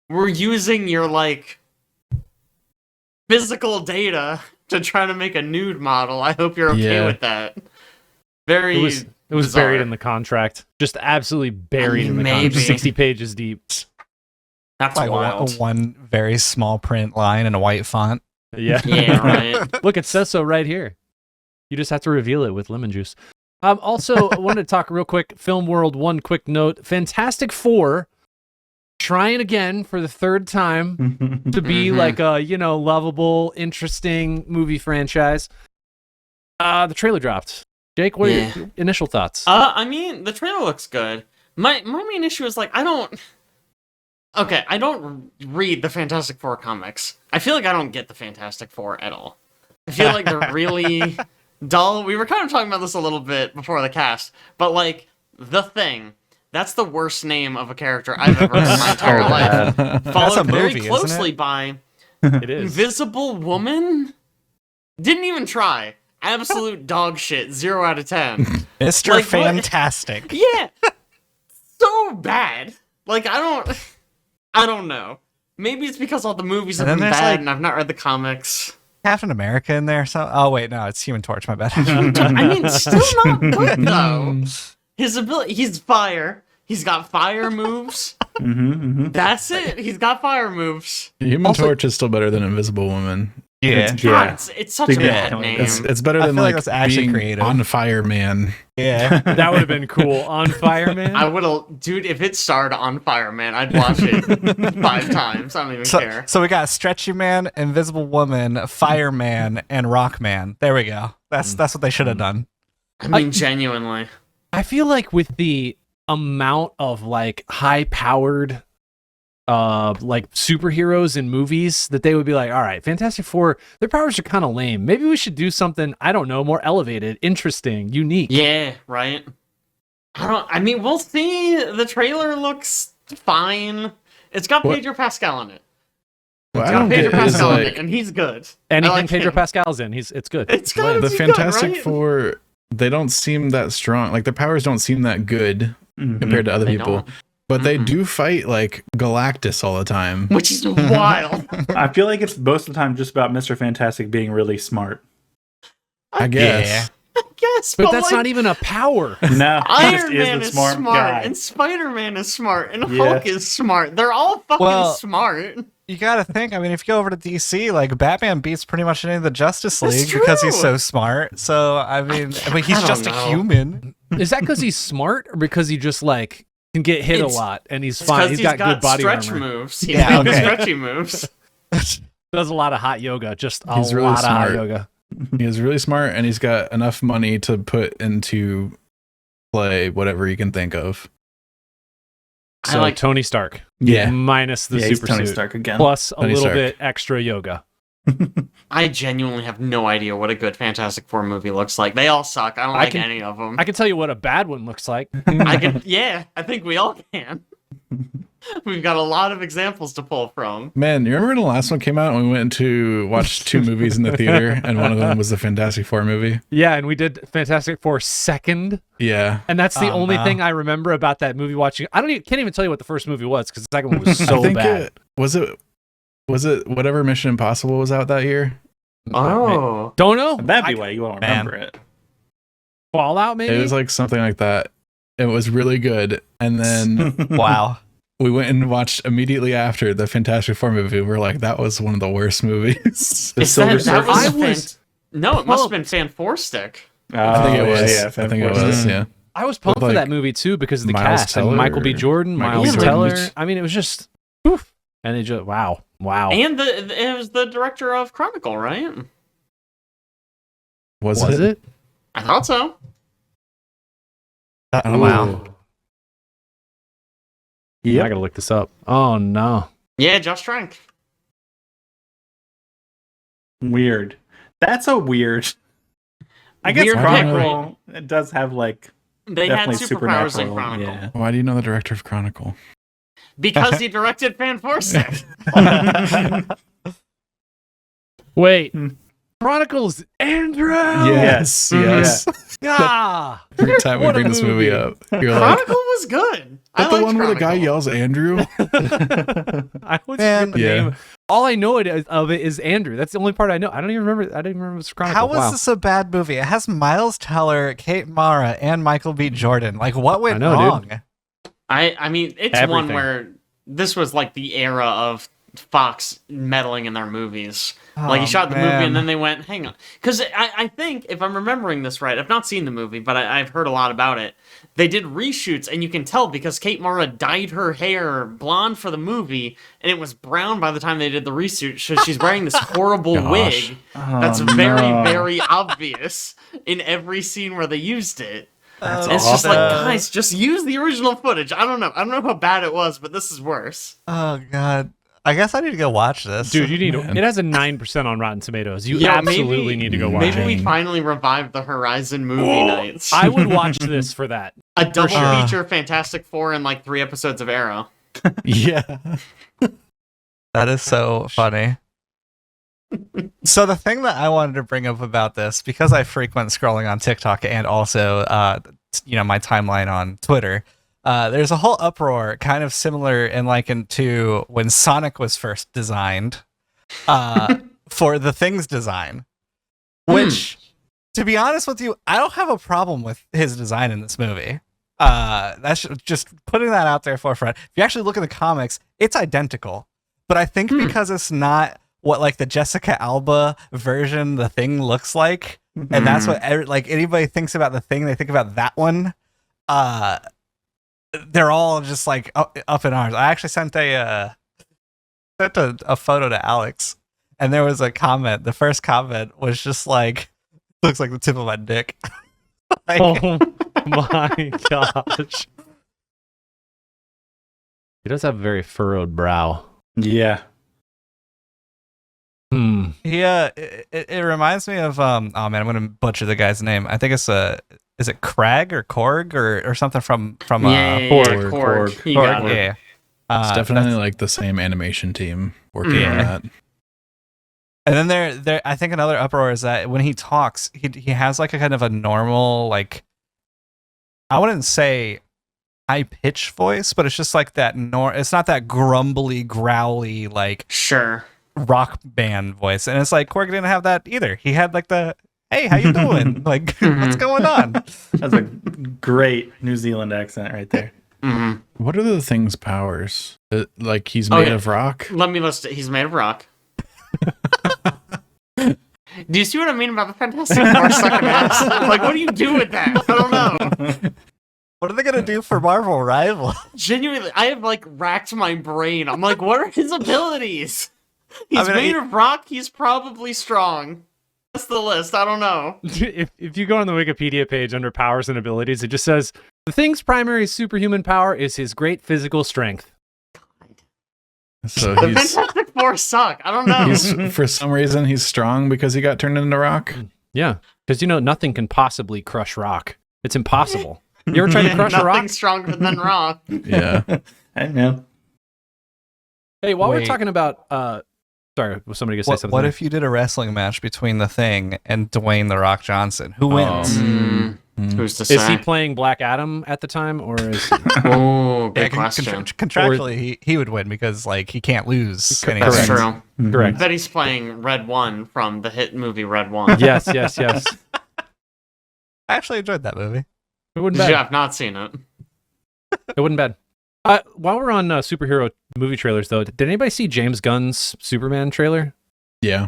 we're using your like physical data to try to make a nude model. I hope you're okay with that. It was buried in the contract. Just absolutely buried in the contract. 60 pages deep. That's like wild. One very small print line in a white font. Yeah. Yeah, right. Look, it says so right here. You just have to reveal it with lemon juice. Also, I wanted to talk real quick. Film World, one quick note. Fantastic Four, trying again for the third time to be like a, lovable, interesting movie franchise. The trailer dropped. Jake, what are your initial thoughts? I mean, the trailer looks good. My main issue is like I don't read the Fantastic Four comics. I feel like I don't get the Fantastic Four at all. I feel like they're really dull. We were kind of talking about this a little bit before the cast, but like the Thing, that's the worst name of a character I've ever heard in my entire life. Followed very closely by It is. Invisible Woman. Didn't even try. Absolute dog shit. 0 out of 10. Mr. Like, Fantastic. Yeah. So bad. Like I don't know. Maybe it's because all the movies have And been then there's, bad like- and I've not read the comics. Captain America in there. So, oh wait, no, it's Human Torch. My bad. I mean, still not good though. His ability, he's fire. He's got fire moves. That's it. He's got fire moves. Human Torch is still better than Invisible Woman. Yeah. God, it's such a bad name. It's better I than feel like like that's actually being creative. On Fire Man. Yeah. That would have been cool. On Fire Man. I would have, dude. If it starred on Fire Man, I'd watch it 5 times. I don't even care. So we got Stretchy Man, Invisible Woman, Fireman, and Rockman. There we go. That's what they should have done. I mean, genuinely. I feel like with the amount of like high-powered like superheroes in movies that they would be like, all right, Fantastic Four, their powers are kind of lame. Maybe we should do something, I don't know, more elevated, interesting, unique. Yeah, right. I mean, we'll see. The trailer looks fine. It's got What? Pedro Pascal in it. What It's I got don't Pedro get is Pascal in it, like and he's good. Anything I like Pedro him. Pascal's in, it's good. It's gotta the be Fantastic good, right? Four. They don't seem that strong. Like their powers don't seem that good compared to other They people. don't. But they do fight like Galactus all the time. Which is wild. I feel like it's most of the time just about Mr. Fantastic being really smart. I guess. Yeah. I guess, But that's like, not even a power. No, he just Iron is Man the is smart, guy. and Spider-Man is smart, and Yeah. Hulk is smart. They're all fucking Well, smart. You gotta think. I mean, if you go over to DC, like Batman beats pretty much any of the Justice That's League because he's true. so smart. So I mean, he's I just don't a know. human. Is that because he's smart or because he just like can get hit It's- a lot and he's It's fine? because He's got good body stretch armor. moves. He's Yeah, got okay. stretchy moves. Does a lot of hot yoga. Just a He's really lot of hot smart. yoga. He's really smart and he's got enough money to put into play whatever he can think of. So like- Tony Stark. Yeah. Minus the He's super Tony suit. Stark again. Plus a Tony little Stark. bit extra yoga. I genuinely have no idea what a good Fantastic Four movie looks like. They all suck. I don't like any of them. I can tell you what a bad one looks like. I think we all can. We've got a lot of examples to pull from. Man, you remember when the last one came out and we went to watch 2 movies in the theater and one of them was the Fantastic Four movie? Yeah, and we did Fantastic Four second, Yeah. and that's the Oh, only no. thing I remember about that movie. Watching, can't even tell you what the first movie was because the second one was I so think bad. was it whatever Mission Impossible was out that year? Oh. Don't know. That'd be why you won't Man. remember it. Fallout, maybe. It was like something like that. It was really good. And then Wow. we went and watched immediately after the Fantastic Four movie. We're like, that was one of the worst movies. The Is Silver that Surfer. was I was- No, it must have been Fan Four Stick. I think it Oh, was. Yeah, I think it Fan was. Force. Yeah. I was pumped With, for like, that movie too because of the Miles cast Teller and Michael B. or Jordan, Michael Miles B. Teller. Jordan. I mean, it was just, oof. And it just wow. And it was the director of Chronicle, right? Was Was it? I thought so. Oh, wow. I gotta look this up. Oh no. Yeah, Josh Trank. Weird. That's a weird. I guess Weird pick, Chronicle it does have like They had definitely superpowers in supernatural. Chronicle. Yeah. Why do you know the director of Chronicle? Because he directed Fan Four Stick. Wait. Hmm. Chronicles Andrew. Yes. Yes. Ah. Every time we What a bring this movie movie. up, you're like, Chronicle was good. "Is that the liked one where the guy Chronicle. yells Andrew?" I always Man. forget the Yeah. name. All I know of it is Andrew. That's the only part I know. I didn't even remember this Chronicle. How was Wow. this a bad movie? It has Miles Teller, Kate Mara, and Michael B. Jordan. Like, what went I know, wrong? dude. I mean, it's one Everything. where this was like the era of Fox meddling in their movies. Like, he shot the movie and then they went, hang on. Because I think, if I'm remembering this right, I've not seen the movie, but I've heard a lot about it. They did reshoots, and you can tell because Kate Mara dyed her hair blonde for the movie, and it was brown by the time they did the reshoot, so she's wearing this horrible wig that's very, very obvious in every scene where they used it. It's just like, guys, just use the original footage. I don't know how bad it was, but this is worse. Oh, God. I guess I need to go watch this. Dude, you need it has a 9% on Rotten Tomatoes. You absolutely need to go watch it. Maybe we finally revived the Horizon movie nights. I would watch this for that. A double feature Fantastic Four and like 3 episodes of Arrow. Yeah. That is so funny. So the thing that I wanted to bring up about this, because I frequent scrolling on TikTok and also, my timeline on Twitter, there's a whole uproar kind of similar in likened to when Sonic was first designed for the Things design, which, to be honest with you, I don't have a problem with his design in this movie. That's just putting that out there forefront. If you actually look at the comics, it's identical. But I think because it's not what like the Jessica Alba version the Thing looks like, and that's what anybody thinks about the Thing, they think about that one. They're all just like up in arms. I actually sent a photo to Alex, and there was a comment. The first comment was just like, looks like the tip of my dick. Like, oh my gosh. He does have a very furrowed brow. Yeah. Yeah, it reminds me of oh man, I'm gonna butcher the guy's name. I think it's is it Crag or Korg or something from Korg. Yeah. It's definitely like the same animation team working on that. And then there I think another uproar is that when he talks, he has like a kind of a normal, like, I wouldn't say high pitched voice, but it's just like that it's not that grumbly, growly, like rock band voice. And it's like Korg didn't have that either. He had like the, hey, how you doing? Like, what's going on? That's a great New Zealand accent right there. What are the Thing's powers? Like, he's made of rock? Let me list it. He's made of rock. Do you see what I mean about the Fantastic Four sucking ass? Like, what do you do with that? I don't know. What are they gonna do for Marvel Rival? Genuinely, I have like racked my brain. I'm like, what are his abilities? He's made of rock. He's probably strong. That's the list. I don't know. If you go on the Wikipedia page under powers and abilities, it just says the Thing's primary superhuman power is his great physical strength. So the Fantastic Four suck. I don't know. For some reason, he's strong because he got turned into rock. Yeah, because nothing can possibly crush rock. It's impossible. You ever tried to crush a rock? Nothing's stronger than rock. Yeah. I know. Hey, while we're talking about, sorry, was somebody gonna say something? What if you did a wrestling match between the Thing and Dwayne "The Rock" Johnson? Who wins? Who's to say? Is he playing Black Adam at the time, or is? Oh, good question. Contractually, he would win because like he can't lose. That's true. Correct. I bet he's playing Red One from the hit movie Red One. Yes. I actually enjoyed that movie. It wouldn't bad. Yeah, I've not seen it. It wouldn't bad. While we're on superhero movie trailers, though, did anybody see James Gunn's Superman trailer? Yeah.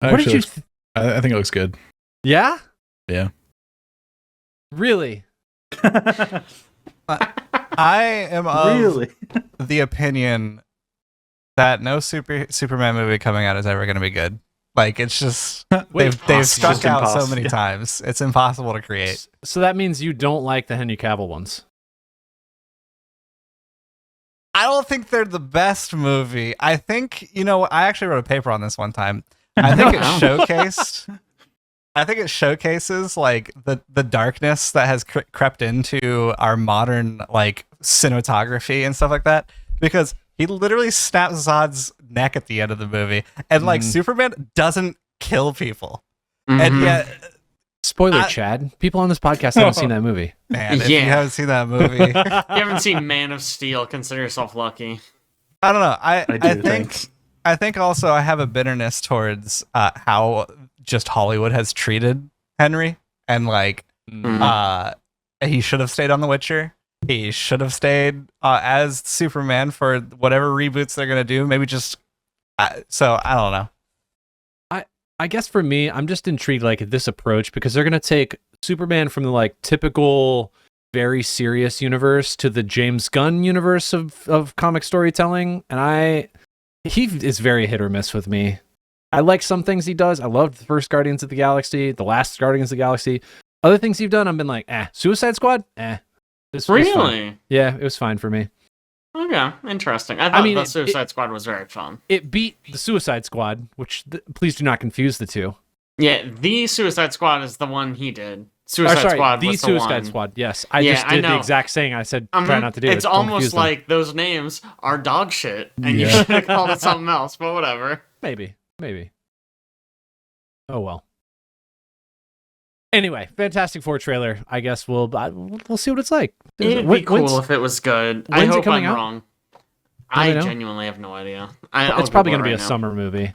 What did you? I think it looks good. Yeah. Yeah. Really? I am of the opinion that no Superman movie coming out is ever going to be good. Like, it's just they've struck out so many times. It's impossible to create. So that means you don't like the Henry Cavill ones. I don't think they're the best movie. I think, I actually wrote a paper on this one time. I think it showcases like the darkness that has crept into our modern like cinematography and stuff like that, because he literally snaps Zod's neck at the end of the movie, and like Superman doesn't kill people, and yet. Spoiler, Chad. People on this podcast haven't seen that movie. Man, if you haven't seen that movie, you haven't seen Man of Steel, consider yourself lucky. I don't know. I think also I have a bitterness towards how just Hollywood has treated Henry, and like he should have stayed on The Witcher. he should have stayed as Superman for whatever reboots they're gonna do. Maybe just so I don't know. I guess for me, I'm just intrigued like at this approach because they're gonna take Superman from the like typical very serious universe to the James Gunn universe of comic storytelling, and he is very hit or miss with me. I like some things he does. I loved the first Guardians of the Galaxy, the last Guardians of the Galaxy. Other things you've done, I've been like, Suicide Squad, Really? Yeah, it was fine for me. Okay, interesting. I thought the Suicide Squad was very fun. It beat the Suicide Squad, which please do not confuse the two. Yeah, the Suicide Squad is the one he did. Squad the was the Suicide one. Squad. Yes, I just did the exact saying. I said try not to do it. It's almost like those names are dog shit, and you should have called it something else. But whatever. Maybe. Oh well. Anyway, Fantastic Four trailer. I guess we'll see what it's like. It'd be cool if it was good. I hope I'm wrong. I know? genuinely have no idea. It's probably going to be a summer movie.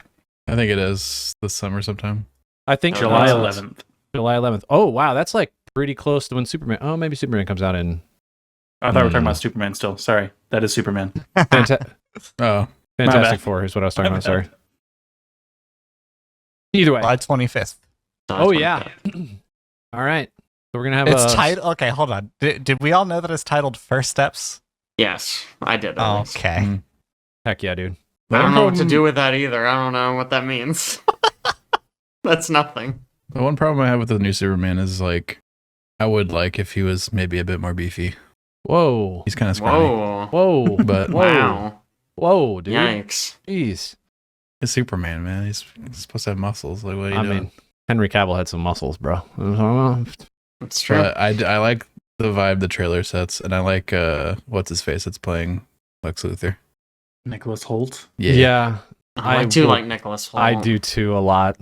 I think it is this summer sometime. I think July 11th. July 11th. Oh wow, that's like pretty close to when Superman. Oh, maybe Superman comes out in. I thought we were talking about Superman still. Sorry, that is Superman. Fantastic Four is what I was talking about. Sorry. Either way, July 25th. Oh yeah. All right. So we're gonna have it's titled. Okay, hold on. Did we all know that it's titled First Steps? Yes, I did. Okay. Heck yeah, dude. I don't know what to do with that either. I don't know what that means. That's nothing. The one problem I have with the new Superman is like, I would like if he was maybe a bit more beefy. Whoa. He's kind of scrawny. Whoa. But wow. Whoa, dude. Yikes. Jeez. It's Superman, man. He's supposed to have muscles. Like, what are you doing? Mean, Henry Cavill had some muscles, bro. That's true. But I like the vibe the trailer sets, and I like what's his face that's playing Lex Luthor. Nicholas Hoult. Yeah. I do like Nicholas Hoult. I do too a lot.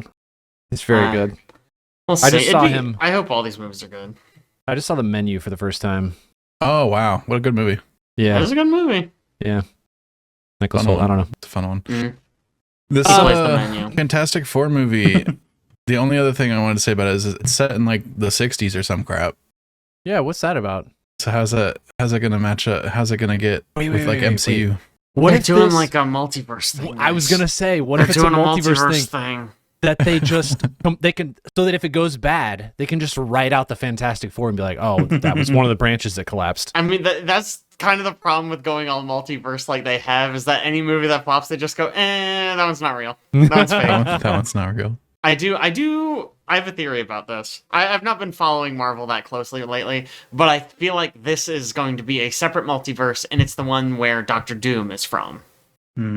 He's very good. We'll see. I just saw him. I hope all these movies are good. I just saw The Menu for the first time. Oh wow, what a good movie! Yeah, it was a good movie. Yeah, Nicholas Hoult. I don't know. It's a fun one. Mm. This The Menu. Fantastic Four movie. The only other thing I wanted to say about it is it's set in like the '60s or some crap. Yeah, what's that about? So how's it gonna match up? How's it gonna get with MCU? What if doing like a multiverse thing? I was gonna say, what if it's a multiverse thing? That they just they can, so that if it goes bad, they can just write out the Fantastic Four and be like, oh, that was one of the branches that collapsed. I mean, that's kind of the problem with going all multiverse like they have, is that any movie that flops, they just go, that one's not real. That's fake. that one's not real. I have a theory about this. I've not been following Marvel that closely lately, but I feel like this is going to be a separate multiverse, and it's the one where Doctor Doom is from.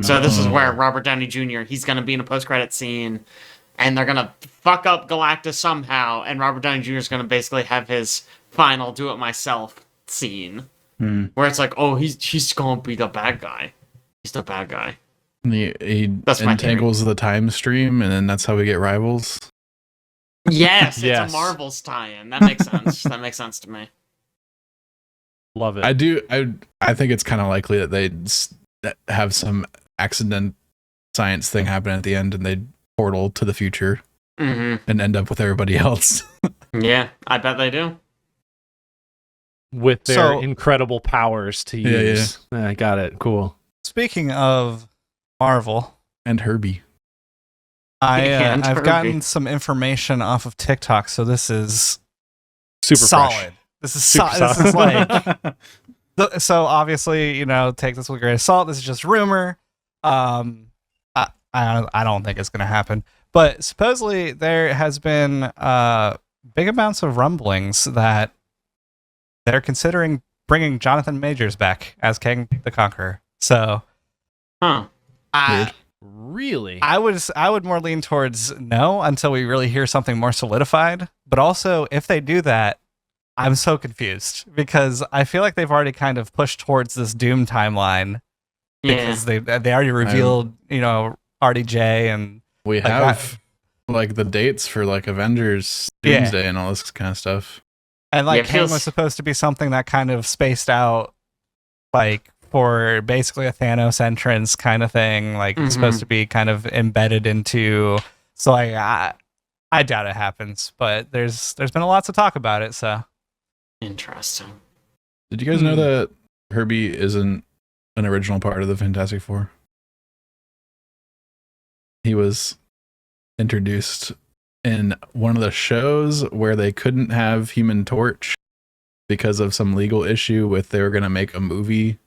So this is where Robert Downey Jr., he's going to be in a post-credit scene, and they're going to fuck up Galactus somehow, and Robert Downey Jr. is going to basically have his final do-it-myself scene, where it's like, oh, he's going to be the bad guy. He's the bad guy. He entangles the time stream, and then that's how we get Rivals. Yes, it's a Marvel's tie-in. That makes sense. That makes sense to me. Love it. I do. I think it's kind of likely that they have some accident science thing happen at the end, and they portal to the future and end up with everybody else. Yeah, I bet they do. With their incredible powers to use. Yeah. I got it. Cool. Speaking of Marvel and Herbie, I've gotten some information off of TikTok, so this is super solid. Fresh. This is this is like so obviously, take this with a grain of salt. This is just rumor. I don't think it's going to happen, but supposedly there has been big amounts of rumblings that they're considering bringing Jonathan Majors back as King the Conqueror. So, really, I would more lean towards no until we really hear something more solidified. But also, if they do that, I'm so confused because I feel like they've already kind of pushed towards this Doom timeline because they already revealed, RDJ, and we have like the dates for like Avengers Doomsday and all this kind of stuff. And like Kang was supposed to be something that kind of spaced out, like for basically a Thanos entrance kind of thing. Like it's supposed to be kind of embedded into. So I doubt it happens, but there's been lots of talk about it. So interesting. Did you guys know that Herbie isn't an original part of the Fantastic Four? He was introduced in one of the shows where they couldn't have Human Torch because of some legal issue with they were going to make a movie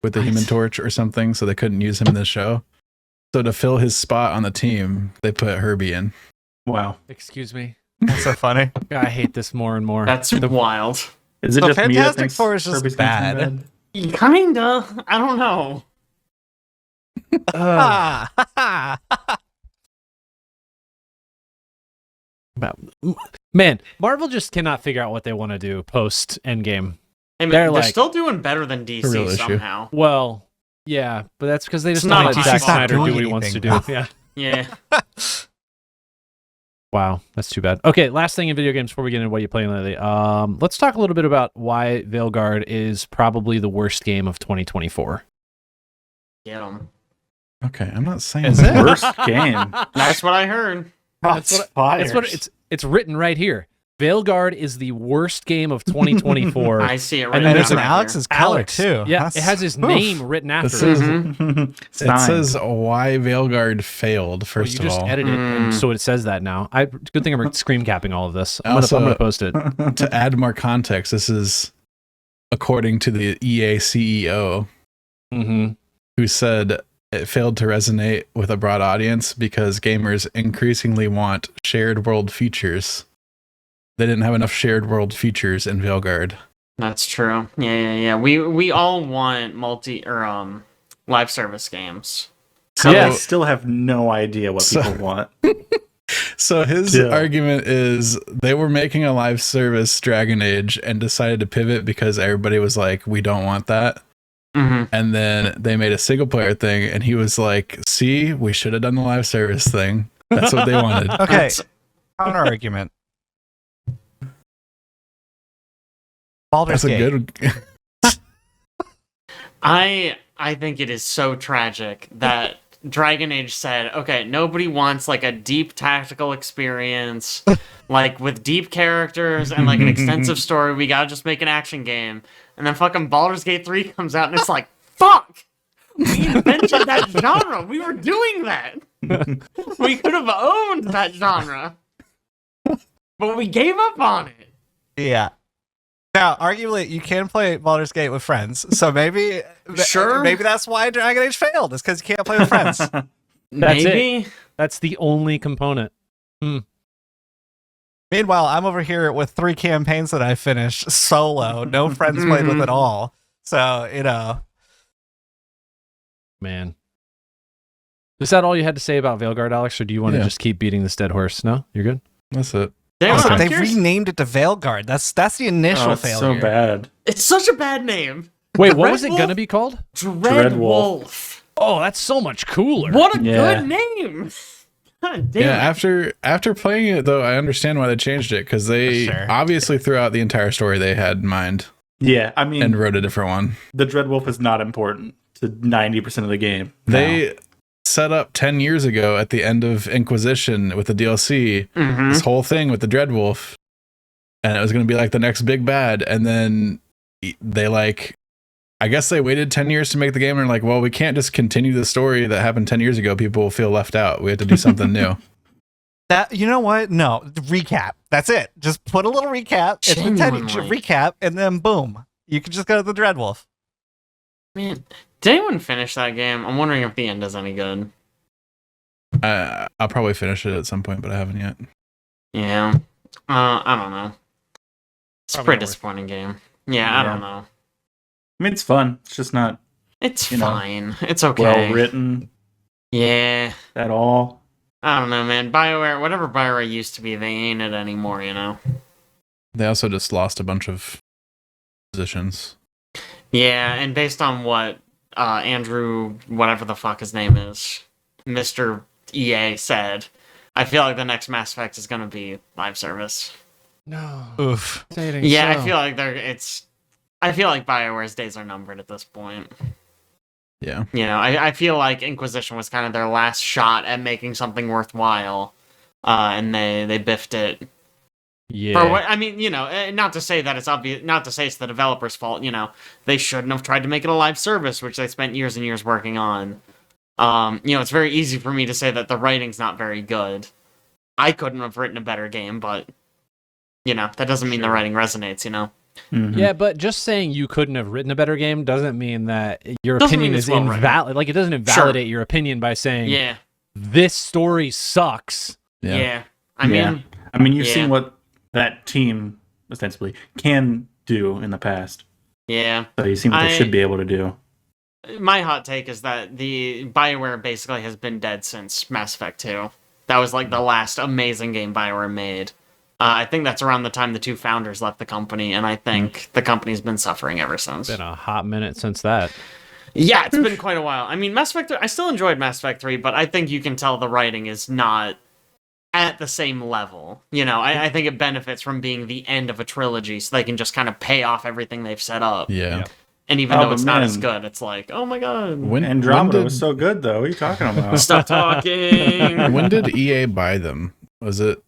with the Human Torch or something, so they couldn't use him in the show. So to fill his spot on the team, they put Herbie in. Wow. Excuse me. That's so funny. I hate this more and more. That's wild. Is it So just me that Fantastic thinks Four is just Herbie's gonna turn bad. Kinda. I don't know. Man, Marvel just cannot figure out what they want to do post Endgame. I mean, They're they're like- still doing better than A real DC issue. somehow. Well, yeah, but that's because they just It's don't not let my Zack fault. Snyder do Doing what he wants to do. anything. Yeah. Yeah. Wow, that's too bad. Okay, last thing in video games before we get into what you're playing lately. Let's talk a little bit about why Veilguard is probably the worst game of 2024. Get 'em. Okay, I'm not saying Is that. it? Worst game. That's what I heard. That's what it's written right here. Veilguard is the worst game of 2024. I see it right And now. then And there's an right Alex's color Alex. too. Yeah, That's- it has his oof. name written after This it. is- Mhm. It says why Veilguard failed, Well, first you of just all. edit it, and Mm. so it says that now. Good thing I'm screen capping all of this. I'm Also- gonna post it. To add more context, this is according to the EA CEO, Mm-hmm. who said it failed to resonate with a broad audience because gamers increasingly want shared world features. They didn't have enough shared world features in Veilguard. That's true. Yeah. We all want live service games. So Yeah. I still have no idea what So- people want. So his Yeah. argument is they were making a live service Dragon Age and decided to pivot because everybody was like, we don't want that. Mm-hmm. And then they made a single player thing, and he was like, see, we should have done the live service thing. That's what they wanted. Okay. Counter argument. Baldur's That's a Gate. good. I think it is so tragic that Dragon Age said, okay, nobody wants like a deep tactical experience, like with deep characters and like an extensive story. We gotta just make an action game. And then fucking Baldur's Gate 3 comes out and it's like, fuck! We invented that genre. We were doing that. We could have owned that genre. But we gave up on it. Yeah. Now, arguably, you can play Baldur's Gate with friends, so maybe Sure. maybe that's why Dragon Age failed. Is because you can't play with friends. That's it. Maybe. That's the only component. Meanwhile, I'm over here with 3 campaigns that I finished solo. No friends played with at all. So Man. Is that all you had to say about Veilguard, Alex, or do you want to Yeah. just keep beating this dead horse? No? You're good? That's it. Damn, Also, I'm they curious- renamed it to Veilguard. That's the initial Oh, it's failure. so bad. It's such a bad name. Wait, what Red was it Wolf? going to be called? Dread Dreadwolf. Wolf. Oh, that's so much cooler. What a Yeah. good name. God damn Yeah, it. after playing it though, I understand why they changed it because they Sure. obviously threw out the entire story they had in mind Yeah, I mean, and wrote a different one. the Dreadwolf is not important to 90% of the game. They set up 10 years ago at the end of Inquisition with the DLC Mhm. this whole thing with the Dreadwolf, and it was going to be like the next big bad, and then they I guess they waited 10 years to make the game, and they're like, well, we can't just continue the story that happened 10 years ago. People will feel left out. We have to do something new. That, you know what? No, recap. That's it. Just put a little recap. It's a 10 Genuinely. recap, and then boom, you can just go to the Dreadwolf. Man, did anyone finish that game? I'm wondering if the end is any good. I'll probably finish it at some point, but I haven't yet. Yeah. I don't know. It's a Probably pretty not worth it. disappointing game. Yeah, I Yeah. don't know. I mean, it's fun. It's just not It's You know, fine. It's okay. well written Yeah. at all. I don't know, man. BioWare, whatever BioWare used to be, they ain't it anymore, you know? They also just lost a bunch of positions. Yeah, and based on what Andrew, whatever the fuck his name is, Mr. EA said, I feel like the next Mass Effect is going to be live service. No. Oof. Yeah, I feel like I feel like BioWare's days are numbered at this point. Yeah. You know, I feel like Inquisition was kind of their last shot at making something worthwhile, and they biffed it Yeah. For what, I mean, not to say that it's obvious, not to say it's the developer's fault. They shouldn't have tried to make it a live service, which they spent years and years working on. It's very easy for me to say that the writing's not very good. I couldn't have written a better game, but that doesn't mean the writing resonates. Mm-hmm. Yeah, but just saying you couldn't have written a better game doesn't mean that your opinion is invalid. Like, it doesn't invalidate your opinion by saying, this story sucks. Yeah. I mean, you've seen what that team ostensibly can do in the past. Yeah. So you've seen what they should be able to do. My hot take is that the BioWare basically has been dead since Mass Effect 2. That was like the last amazing game BioWare made. I think that's around the time the two founders left the company, and I think the company's been suffering ever since. It's been a hot minute since that. Yeah, it's been quite a while. I mean, Mass Effect 3, I still enjoyed Mass Effect 3, but I think you can tell the writing is not at the same level. I think it benefits from being the end of a trilogy, so they can just kind of pay off everything they've set up. Yeah. And even though it's not as good, it's like, oh my god. Andromeda was so good, though. What are you talking about? Stop talking. When did EA buy them? Was it?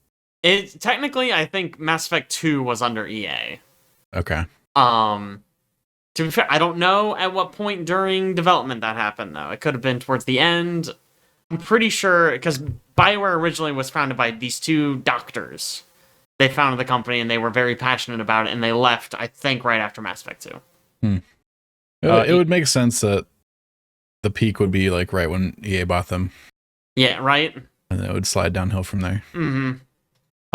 Technically, I think Mass Effect 2 was under EA. Okay. To be fair, I don't know at what point during development that happened, though. It could have been towards the end. I'm pretty sure, because BioWare originally was founded by these two doctors. They founded the company, and they were very passionate about it, and they left, I think, right after Mass Effect 2. It would make sense that the peak would be like right when EA bought them. Yeah, right? And it would slide downhill from there. Mm-hmm.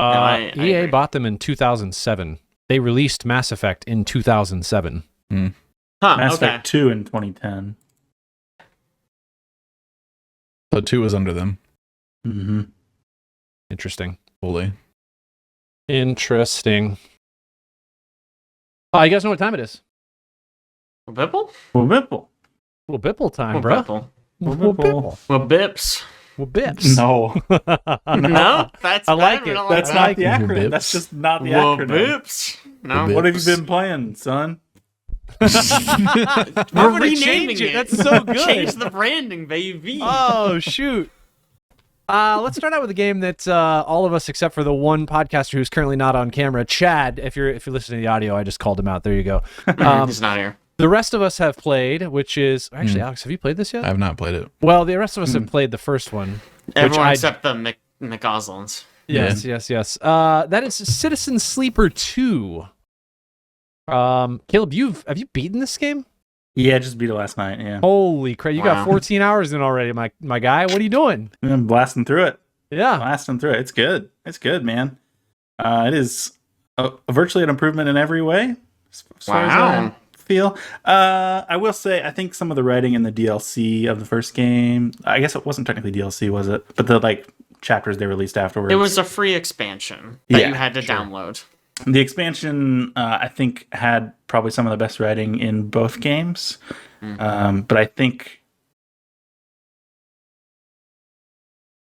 EA agree. bought them in 2007. They released Mass Effect in 2007. Huh, Mass okay. Effect 2 in 2010. So 2 was under them Mm-hmm. Interesting. fully. Interesting. You guys know what time it is? Bipple? Well, Bipple. Little Bipple time, Well, bro. Bipple. Little Bipple. Well, Bips. Well, Bips. No. No, that's I like bad. it. We don't That's that. not the Well, acronym. Bips. That's just not the Well, acronym. Bips. No. Well, What have you Bips. been playing, son? We're gonna renaming change it. That's so good. Change the branding, baby. Oh, shoot. Let's start out with a game that all of us, except for the one podcaster who's currently not on camera, Chad. If you're listening to the audio, I just called him out. There you go. He's not here. The rest of us have played, which is actually Alex. Have you played this yet? I have not played it. Well, the rest of us have played the first one. Everyone I- except the McGoslins. Yes. That is Citizen Sleeper 2. Caleb, have you beaten this game? Yeah, just beat it last night. Yeah, Holy crap! You got Wow. 14 hours in already, my guy. What are you doing? I'm blasting through it. Yeah. Blasting through it. It's good. It's good, man. It is virtually an improvement in every way. As far as Wow. I feel. I will say, I think some of the writing in the DLC of the first game. I guess it wasn't technically DLC, was it? But the chapters they released afterwards. It was a free expansion that Yeah, you had to sure. download. The expansion, I think, had probably some of the best writing in both games. But I think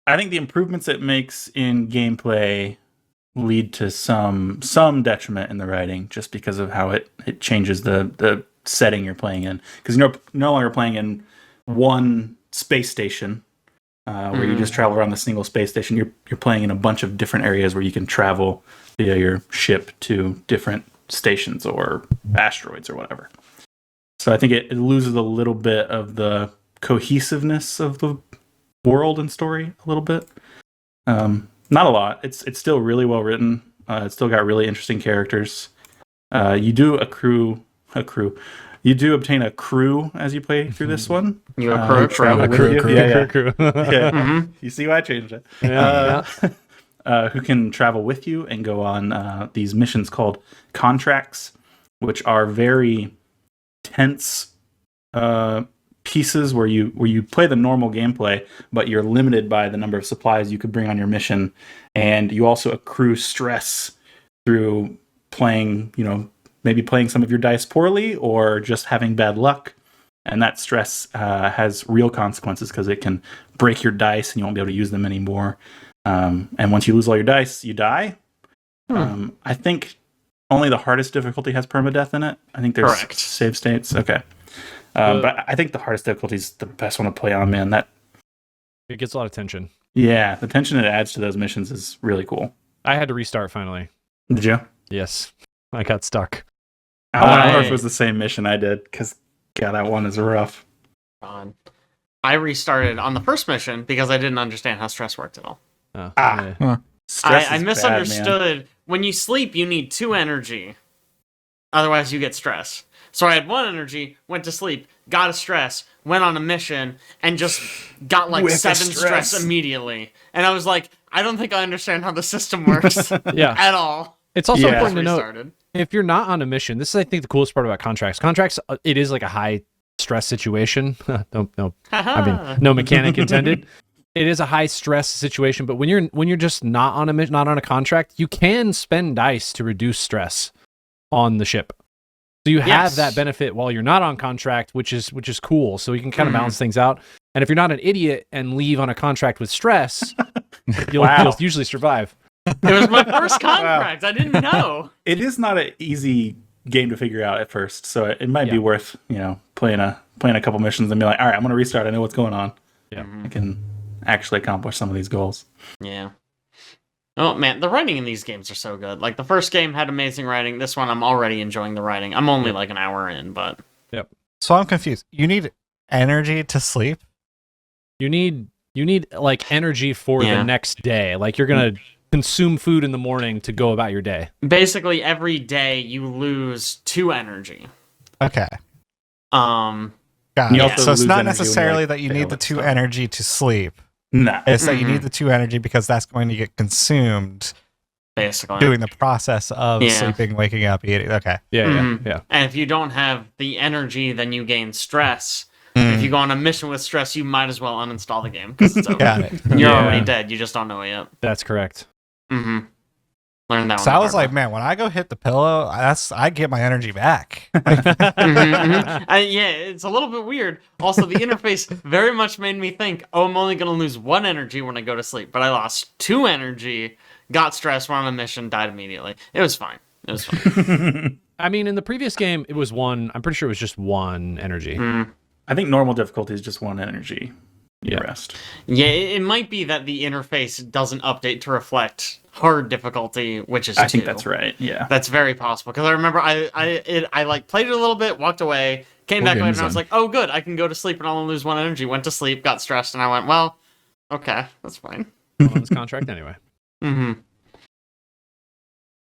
the improvements it makes in gameplay lead to some detriment in the writing, just because of how it changes the setting you're playing in. Because you're no longer playing in one space station where you just travel around the single space station. You're playing in a bunch of different areas where you can travel via your ship to different stations or asteroids or whatever. So I think it loses a little bit of the cohesiveness of the world and story a little bit. Not a lot. It's still really well written. It's still got really interesting characters. You do You do obtain a crew as you play through this one. You accrue a travel crew. with you. Crew. Yeah. Mhm. You see why I changed it. Yeah. Who can travel with you and go on these missions called contracts, which are very tense pieces where you play the normal gameplay, but you're limited by the number of supplies you could bring on your mission, and you also accrue stress through playing, maybe playing some of your dice poorly or just having bad luck. And that stress has real consequences because it can break your dice and you won't be able to use them anymore. And once you lose all your dice, you die. I think only the hardest difficulty has permadeath in it. I think there's Correct. save states. Okay. But I think the hardest difficulty is the best one to play on, man. It gets a lot of tension. The tension it adds to those missions is really cool. I had to restart finally. Did you? Yes, I got stuck. I don't know if it was the same mission I did, because, God, that one is rough. God. I restarted on the first mission because I didn't understand how stress worked at all. Oh, Ah. yeah. Stress I is misunderstood. bad, man. When you sleep, you need 2 energy. Otherwise, you get stress. So I had 1 energy, went to sleep, got a stress, went on a mission, and just got like With 7 the stress stress. immediately. And I was like, I don't think I understand how the system works Yeah. at all. It's also Yeah. important to note, Restarted. if you're not on a mission, this is, I think, the coolest part about contracts. Contracts, it is like a high stress situation. No, I mean, no mechanic intended. It is a high stress situation, but when you're just not on a mission, not on a contract, you can spend dice to reduce stress on the ship. So you have Yes. that benefit while you're not on contract, which is cool. So you can kind of balance things out. And if you're not an idiot and leave on a contract with stress, you'll usually survive. It was my first contract. I didn't know. It is not an easy game to figure out at first, so it might be worth, playing a couple missions and be like, all right, I'm going to restart. I know what's going on. Yeah. I can actually accomplish some of these goals. Yeah. Oh man, the writing in these games are so good. Like the first game had amazing writing. This one, I'm already enjoying the writing. I'm only like an hour in, but So I'm confused. You need energy to sleep? You need like energy for the next day. Like you're gonna consume food in the morning to go about your day. basically every day you lose 2 energy. Okay. Um, Got You it. also So it's lose not energy when you, necessarily like, that you fail need the at 2 stuff. energy to sleep. Nah. It's that you need the 2 energy because that's going to get consumed basically doing the process of Yeah. sleeping, waking up, eating. Okay. Yeah. And if you don't have the energy, then you gain stress. If you go on a mission with stress, you might as well uninstall the game because it's over. Got it. You're Yeah. already dead. You just don't know it yet. That's correct. Mm-hmm. Learn that So one. I was like, man, when I go hit the pillow, I get my energy back. yeah, it's a little bit weird. Also, the interface very much made me think, oh, I'm only going to lose 1 energy when I go to sleep. But I lost 2 energy, got stressed, went on a mission, died immediately. It was fine. It was fine. I mean, in the previous game, it was 1. I'm pretty sure it was just 1 energy. I think normal difficulty is just 1 energy. Yeah. Rest. Yeah, it might be that the interface doesn't update to reflect hard difficulty, which is I think 2. that's right. Yeah. That's very possible because I remember I like played it a little bit, walked away, came back later, and I was like, oh good, I can go to sleep and I'll only lose 1 energy. Went to sleep, got stressed, and I went, well, okay, that's fine. On this contract anyway. Mm-hmm.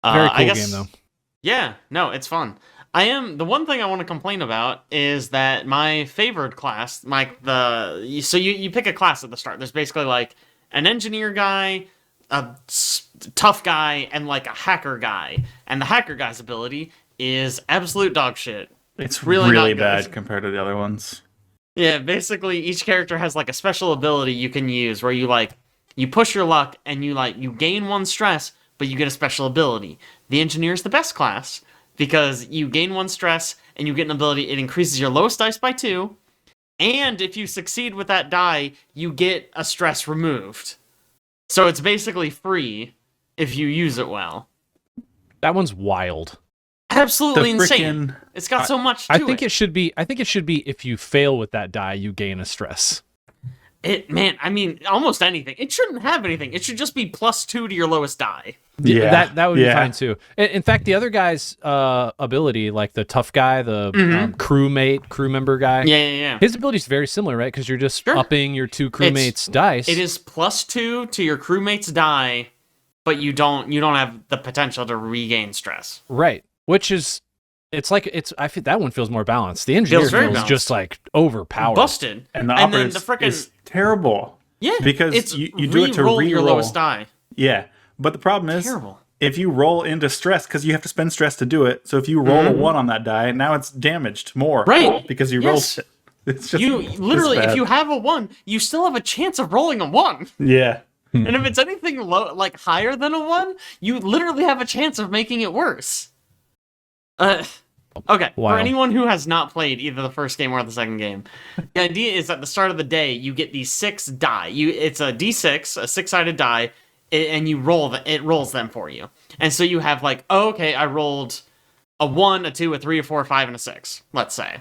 Very cool I guess, game though. Yeah, no, it's fun. The one thing I want to complain about is that my favored class, so you pick a class at the start. There's basically like an engineer guy, a tough guy, and like a hacker guy. And the hacker guy's ability is absolute dog shit. It's really really not bad good. compared to the other ones. Yeah, basically each character has like a special ability you can use where you push your luck and you gain 1 stress, but you get a special ability. The engineer is the best class because you gain 1 stress and you get an ability. It increases your lowest dice by 2, and if you succeed with that die, you get a stress removed. So it's basically free if you use it well. That one's wild. Absolutely The insane. frickin- It's got so much to I think it should be if you fail with that die, you gain a stress. I mean, almost anything. It shouldn't have anything. It should just be +2 to your lowest die. Yeah. That would be fine too. In fact, the other guy's ability, like the tough guy, the crew member guy, Yeah. his ability is very similar, right? Because you're just Sure. upping your 2 crewmates' dice. It is +2 to your crewmate's die, but you don't have the potential to regain stress. right, which is I feel that one feels more balanced. The engineer Feels very feels balanced. just like overpowered. Busted. And the then operative the frickin' is terrible. yeah, because it's you do it to re-roll your re-roll. lowest die. Yeah. But the problem is, Terrible. if you roll into stress, because you have to spend stress to do it, so if you roll a 1 on that die, now it's damaged more. Right. Because you Yes. rolled it. It's just You it's literally, if bad. you have a 1, you still have a chance of rolling a 1. Yeah. And if it's anything like higher than a 1, you literally have a chance of making it worse. Okay, for Wild. anyone who has not played either the first game or the second game, the idea is at the start of the day, you get these 6 die. It's a d6, a 6-sided die, and you roll it rolls them for you. And so you have like, oh, okay, I rolled a 1, a 2, a 3, a 4, a 5, and a 6, let's say.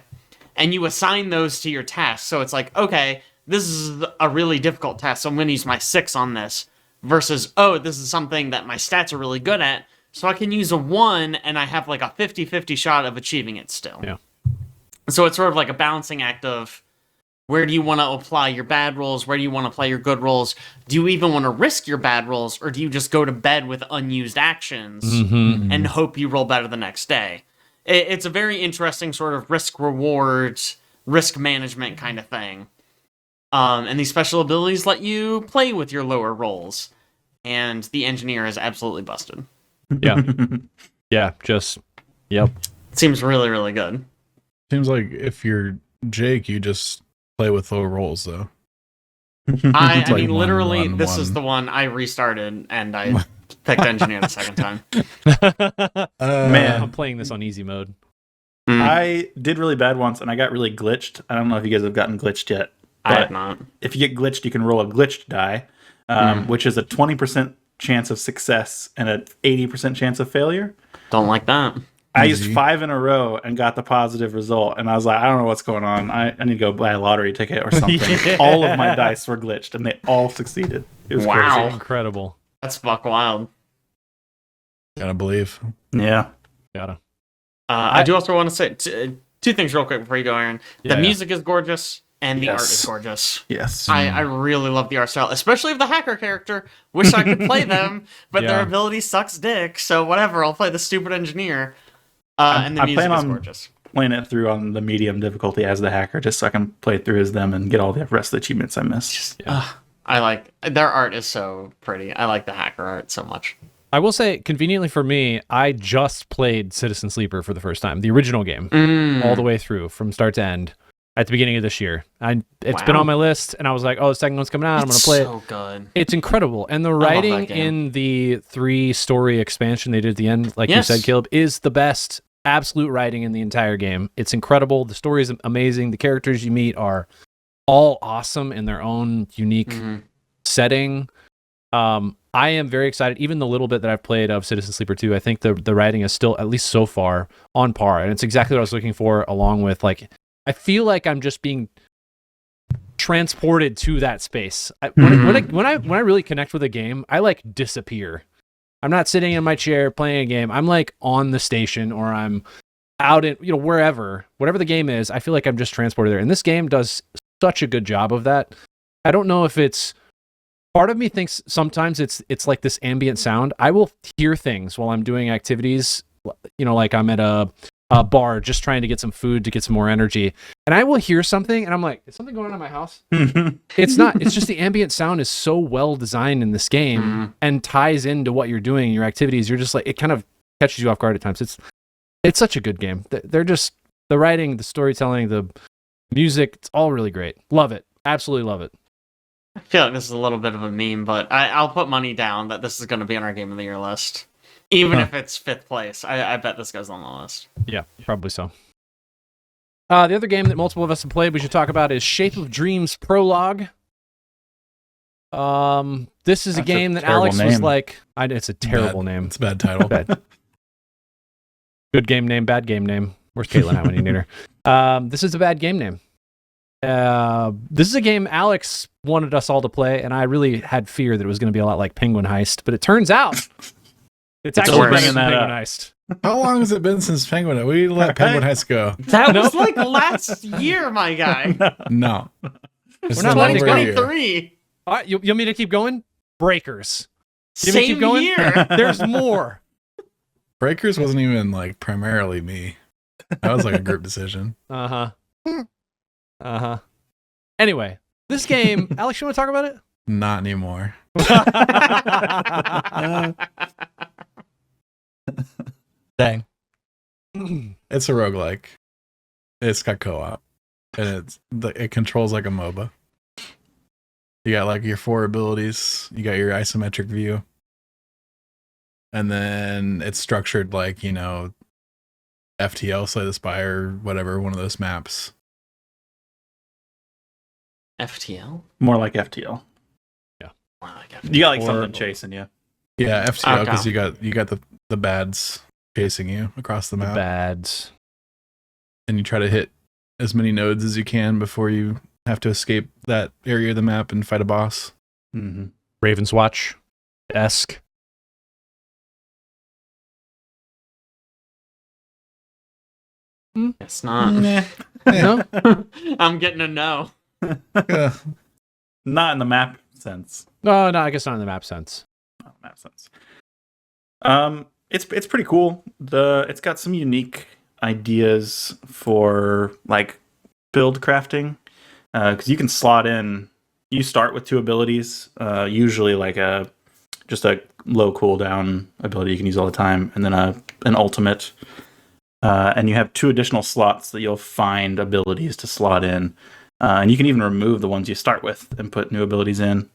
And you assign those to your tasks. So it's like, okay, this is a really difficult task, so I'm going to use my 6 on this. Versus, oh, this is something that my stats are really good at, so I can use a 1 and I have like a 50-50 shot of achieving it still. Yeah. So it's sort of like a balancing act of where do you want to apply your bad rolls? Where do you want to play your good rolls? Do you even want to risk your bad rolls, or do you just go to bed with unused actions and hope you roll better the next day? It's a very interesting sort of risk-reward, risk management kind of thing. And these special abilities let you play with your lower rolls. And the engineer is absolutely busted. Yeah. Yeah, just, yep. Seems really, really good. Seems like if you're Jake, you just play with low rolls, though. I like mean, literally, one, this is the one I restarted, and I picked engineer the second time. Man. I'm playing this on easy mode. I did really bad once, and I got really glitched. I don't know if you guys have gotten glitched yet. I have not. If you get glitched, you can roll a glitched die, which is a 20% chance of success and an 80% chance of failure. Don't like that. I used 5 in a row and got the positive result, and I was like, I don't know what's going on. I need to go buy a lottery ticket or something. Yeah. All of my dice were glitched, and they all succeeded. It was Wow. crazy. Incredible. That's fuck wild. Gotta believe. Yeah. Gotta. I do also want to say two things real quick before you go, Aaron. Yeah, The music is gorgeous, and the art Yes. is gorgeous. Yes. I really love the art style, especially of the hacker character. Wish I could play them, but Yeah. their ability sucks dick, so whatever, I'll play the stupid engineer. And the I music plan is on- gorgeous. Playing it through on the medium difficulty as the hacker, just so I can play through as them and get all the rest of the achievements I missed. I like their art is so pretty. I like the hacker art so much. I will say, conveniently for me, I just played Citizen Sleeper for the first time, the original game, all the way through from start to end at the beginning of this year. It's been Wow. on my list, and I was like, oh, the second one's coming out. I'm going to play it. So good. It's incredible. And the love writing that game. in the 3-story expansion they did at the end, like Yes. you said, Caleb, is the best absolute writing in the entire game. It's incredible. The story is amazing. The characters you meet are all awesome in their own unique setting. I am very excited. Even the little bit that I've played of Citizen Sleeper 2, I think the writing is still, at least so far, on par. And it's exactly what I was looking for, along with, like, I feel like I'm just being transported to that space. When I really connect with a game, I like disappear. I'm not sitting in my chair playing a game. I'm like on the station, or I'm out in, wherever, whatever the game is. I feel like I'm just transported there. And this game does such a good job of that. I don't know if it's, part of me thinks sometimes it's like this ambient sound. I will hear things while I'm doing activities, like I'm at a bar just trying to get some food to get some more energy, and I will hear something and I'm like, is something going on in my house? It's not. It's just the ambient sound is so well designed in this game and ties into what you're doing, your activities. You're just like, it kind of catches you off guard at times. It's such a good game. They're just, the writing, the storytelling, the music, it's all really great. Love it. Absolutely love it. I feel like this is a little bit of a meme, but I'll put money down that this is going to be on our Game of the Year list. Even if it's 5th place, I bet this goes on the list. Yeah, probably so. The other game that multiple of us have played we should talk about is Shape of Dreams Prologue. This is a That's game a that terrible Alex was name. like, it's a terrible name. It's a bad title. Bad. Good game name, bad game name. Where's Caitlin at when you need her? This is a bad game name. This is a game Alex wanted us all to play, and I really had fear that it was going to be a lot like Penguin Heist, but it turns out it's actually worse. better than Bringing that Penguin up. Heist. How long has it been since Penguin? We let Penguin Heist go. That was like last year, my guy. No. It's We're not no letting longer go. here. 2023. All right, you want me to keep going? Breakers. You want me to Same keep going? year. There's more. Breakers wasn't even like primarily me. That was like a group decision. Anyway, this game, Alex, you want to talk about it? Not anymore. Dang. It's a roguelike. It's got co-op. And it controls like a MOBA. You got like your 4 abilities. You got your isometric view. And then it's structured like, FTL, Slay the Spire, whatever, one of those maps. FTL? More like FTL. More like FTL. You got like Or- something chasing you. Yeah, FTL, Okay. because you got the bads chasing you across the map. Bads. And you try to hit as many nodes as you can before you have to escape that area of the map and fight a boss. Mm-hmm. Raven's Watch-esque. It's not. No? I'm getting a no. Yeah. Not in the map sense. No, I guess not in the map sense. Not in the map sense. It's pretty cool. It's got some unique ideas for like build crafting, because you can slot in. You start with 2 abilities, usually like just a low cooldown ability you can use all the time, and then an ultimate. And you have 2 additional slots that you'll find abilities to slot in. And you can even remove the ones you start with and put new abilities in.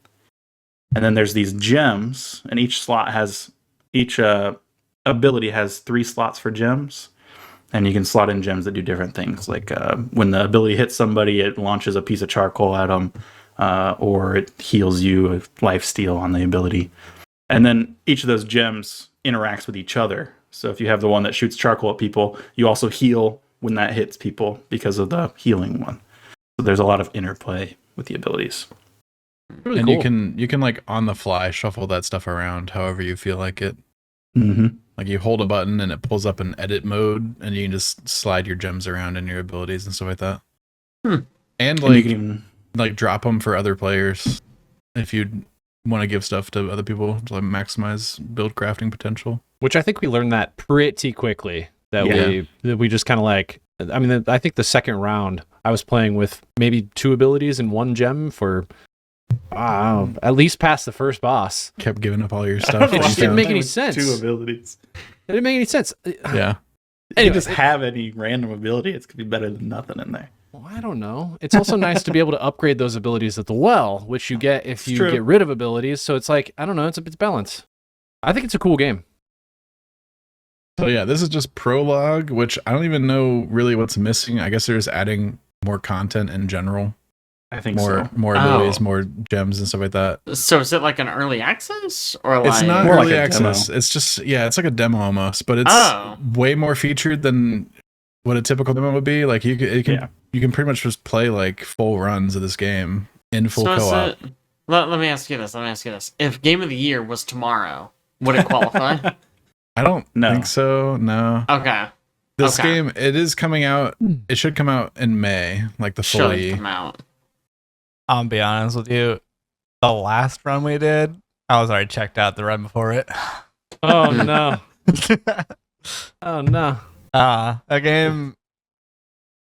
And then there's these gems, and each ability has 3 slots for gems. And you can slot in gems that do different things. Like when the ability hits somebody, it launches a piece of charcoal at them, or it heals you with life steal on the ability. And then each of those gems interacts with each other. So if you have the one that shoots charcoal at people, you also heal when that hits people because of the healing one. So there's a lot of interplay with the abilities. Really And cool. you can like on the fly shuffle that stuff around however you feel like it. Mm-hmm. Like you hold a button and it pulls up an edit mode, and you can just slide your gems around in your abilities and stuff like that. And And like you can even, like drop them for other players if you want to give stuff to other people to like maximize build crafting potential. Which I think we learned that pretty quickly. That we just kind of like. I mean, I think the second round I was playing with maybe 2 abilities and 1 gem for at least past the first boss. Kept giving up all your stuff. It just didn't make any with sense. 2 abilities. It didn't make any sense. Yeah. You Anyway, just have any random ability, it's gonna be better than nothing in there. Well, I don't know. It's also nice to be able to upgrade those abilities at the well, which you get if you true. get rid of abilities. So it's like, I don't know, it's balance. I think it's a cool game. So yeah, this is just prologue, which I don't even know really what's missing. I guess they're just adding more content in general. I think More so. more abilities, more gems and stuff like that. So is it like an early access or like? It's not More like early a access. demo. It's just it's like a demo almost, but it's way more featured than what a typical demo would be. Like you can pretty much just play like full runs of this game in full co-op. Let me ask you this. If Game of the Year was tomorrow, would it qualify? I don't No. think so. No. Okay. This game, it is coming out. It should come out in May, like the Should fully. come out. I'll be honest with you. The last run we did, I was already checked out the run before it. Oh, no. Oh, no. The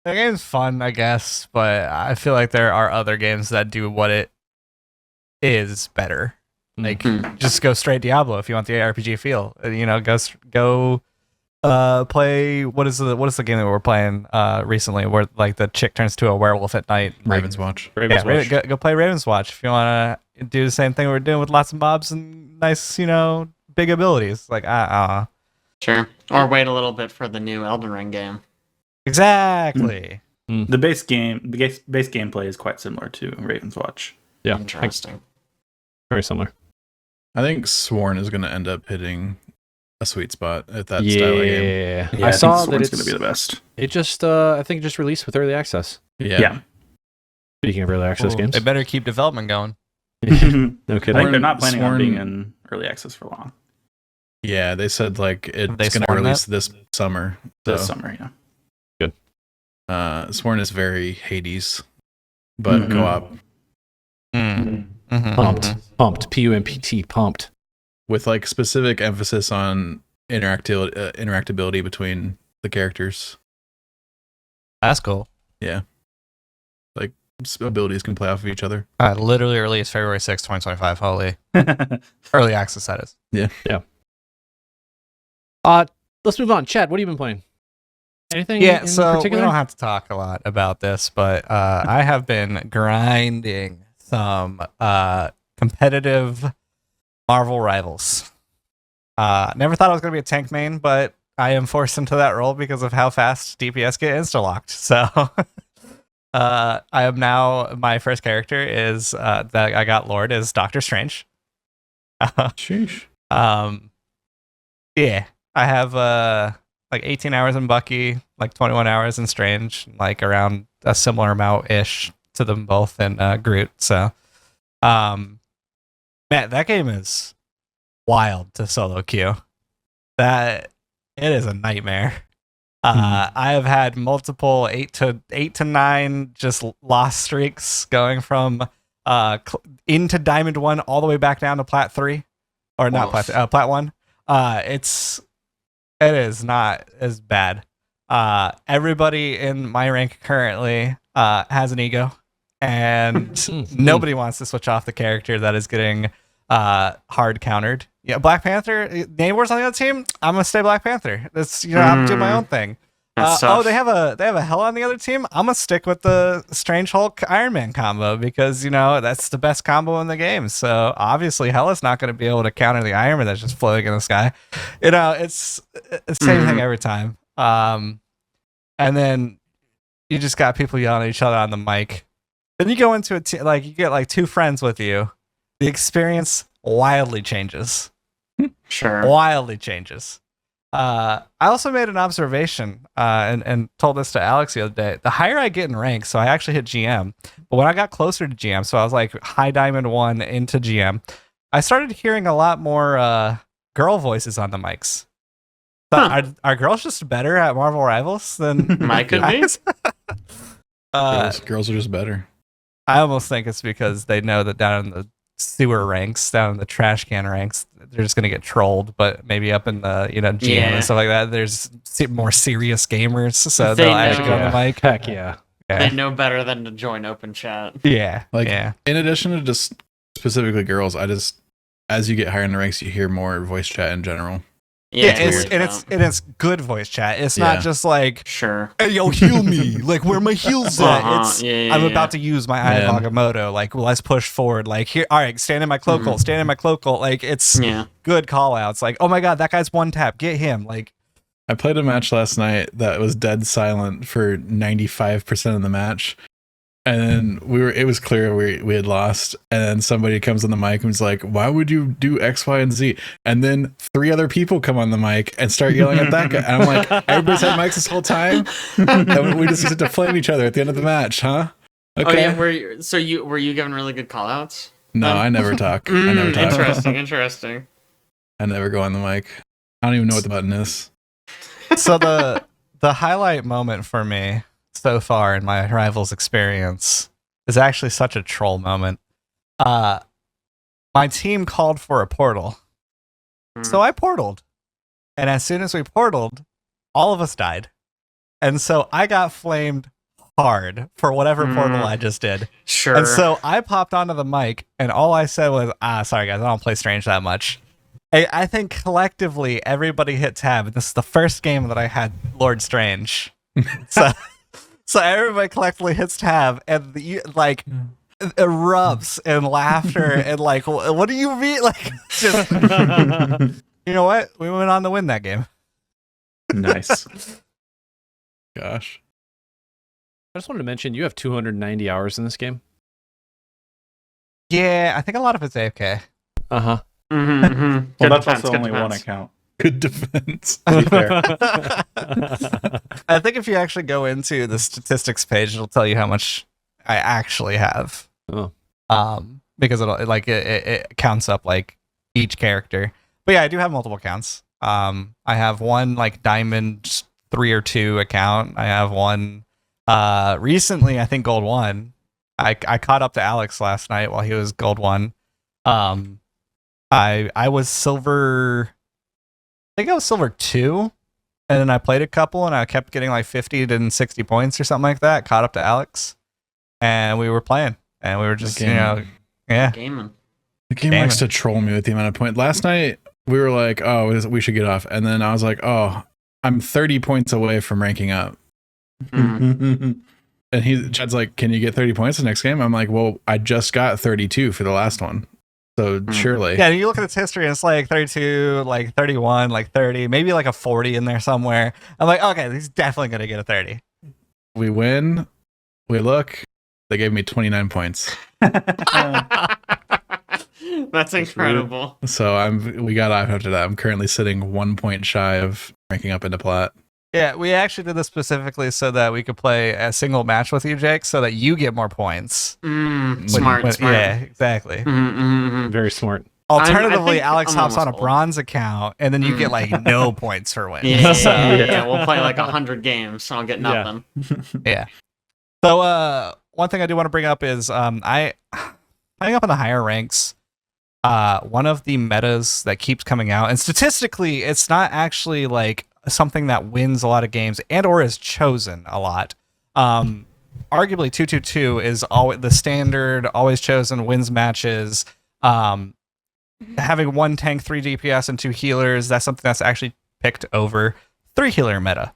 game's fun, I guess, but I feel like there are other games that do what it is better. Like, just go straight Diablo if you want the RPG feel. You know, go play what is the game that we were playing recently where like the chick turns to a werewolf at night. Raven's Watch. Go play Raven's Watch if you want to do the same thing we're doing with lots of mobs and nice, big abilities. Like Sure. Or wait a little bit for the new Elden Ring game. exactly. The base gameplay is quite similar to Raven's Watch. Yeah. Interesting. Very similar. I think Sworn is going to end up hitting a sweet spot at that style of game. I saw think that it's it's going to be the best. It just, I think, it just released with early access. Yeah. Speaking of early access games, They better keep development going. no I think kidding. they're not planning on Sworn- being in early access for long. Yeah, they said like it's They going to sworn release that? this summer. This So, summer, yeah. Sworn is very Hades, but Mhm. co-op Pumped. P-U-M-P-T, pumped. with like specific emphasis on interactability between the characters. That's cool. Like abilities can play off of each other. Literally released February 6th, 2025. Holy. Early access, that is. Let's move on. Chad, what have you been playing? Anything Yeah, in so we particular? don't have to talk a lot about this, but I have been grinding some competitive Marvel Rivals. Never thought I was going to be a tank main, but I am forced into that role because of how fast DPS get insta-locked. So I am now, my first character is, that I got Lord, is Doctor Strange. Sheesh. Yeah, I have like 18 hours in Bucky, like 21 hours in Strange, like around a similar amount-ish to them both in Groot. So, man, that game is wild to solo queue. That it is a nightmare. I have had multiple 8 to 9 just lost streaks going from into Diamond 1 all the way back down to Plat 3, or not Plat 1. It is not as bad. Everybody in my rank currently has an ego, and nobody wants to switch off the character that is getting hard countered. Yeah, Black Panther. Neighbors on the other team. I'm gonna stay Black Panther. That's I'm doing my own thing. They have a Hell on the other team. I'm gonna stick with the Strange Hulk Iron Man combo because that's the best combo in the game. So obviously Hella's not gonna be able to counter the Iron Man that's just floating in the sky. It's the same thing every time. And then you just got people yelling at each other on the mic. Then you go into you get like 2 friends with you. The experience wildly changes. Sure. Wildly changes. I also made an observation and told this to Alex the other day. The higher I get in rank, so I actually hit GM, but when I got closer to GM, so I was like high Diamond 1 into GM, I started hearing a lot more girl voices on the mics. Are girls just better at Marvel Rivals than Mike could be? Girls are just better. I almost think it's because they know that down in the sewer ranks, down in the trash can ranks, they're just gonna get trolled. But maybe up in the GM and stuff like that, there's more serious gamers, so they'll actually get on the mic. Heck yeah. They know better than to join open chat. Yeah, in addition to just specifically girls, as you get higher in the ranks, you hear more voice chat in general. It's good voice chat. It's not just like, sure, hey, yo, heal me. Like, where are my heals at? I'm about to use my Eye of Agamotto. Like, let's push forward. Like, here, all right, stand in my cloak hole. Stand in my cloak hole. Like, it's good call outs. Like, oh my god, that guy's one tap. Get him. Like, I played a match last night that was dead silent for 95% of the match. And then it was clear we had lost. And then somebody comes on the mic and was like, why would you do X, Y, and Z? And then 3 other people come on the mic and start yelling at that guy. And I'm like, everybody's had mics this whole time? And we just get to flame each other at the end of the match, huh? Okay. Oh, yeah. Were you given really good call outs? No, I never talk. I never talk. Interesting. I never go on the mic. I don't even know what the button is. So the highlight moment for me so far in my Rivals experience is actually such a troll moment. My team called for a portal. So I portaled. And as soon as we portaled, all of us died. And so I got flamed hard for whatever portal I just did. Sure. And so I popped onto the mic and all I said was, sorry guys, I don't play Strange that much. I think collectively everybody hit tab, and this is the first game that I had Lord Strange. So everybody collectively hits tab, and erupts in laughter and like, what do you mean? Like, just you know what? We went on to win that game. Nice. Gosh. I just wanted to mention you have 290 hours in this game. Yeah, I think a lot of it's AFK. Uh-huh. Well, that's also only one account. Good defense. To be fair. I think if you actually go into the statistics page, it'll tell you how much I actually have. Oh. Because it counts up like each character. But yeah, I do have multiple accounts. I have one like Diamond 3 or 2 account. I have one recently, I think Gold 1. I caught up to Alex last night while he was Gold 1. I was Silver, I think I was Silver 2, and then I played a couple, and I kept getting like 50 to 60 points or something like that. Caught up to Alex, and we were playing, and we were just, gaming. The game likes to troll me with the amount of points. Last night, we were like, oh, we should get off, and then I was like, oh, I'm 30 points away from ranking up. And Chad's like, can you get 30 points the next game? I'm like, well, I just got 32 for the last one. So surely. Yeah, you look at its history and it's like 32, like 31, like 30, maybe like a 40 in there somewhere. I'm like, okay, he's definitely going to get a 30. We win. We look. They gave me 29 points. That's incredible. So we got off after that. I'm currently sitting 1 point shy of ranking up into plat. Yeah, we actually did this specifically so that we could play a single match with you, Jake, so that you get more points. Smart. Yeah, exactly. Very smart. Alternatively, Alex I'm hops on a almost bronze account, and then you get like no points for wins. Yeah, we'll play like 100 games, so I'll get nothing. Yeah. So, one thing I do want to bring up is, I playing up in the higher ranks. One of the metas that keeps coming out, and statistically, it's not actually like something that wins a lot of games and or is chosen a lot. Arguably, 222 is always the standard, always chosen, wins matches. Having one tank, 3 DPS, and 2 healers, that's something that's actually picked over 3 healer meta.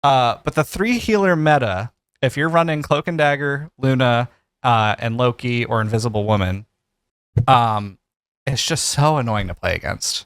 But the 3 healer meta, if you're running Cloak and Dagger, Luna, and Loki or Invisible Woman, it's just so annoying to play against.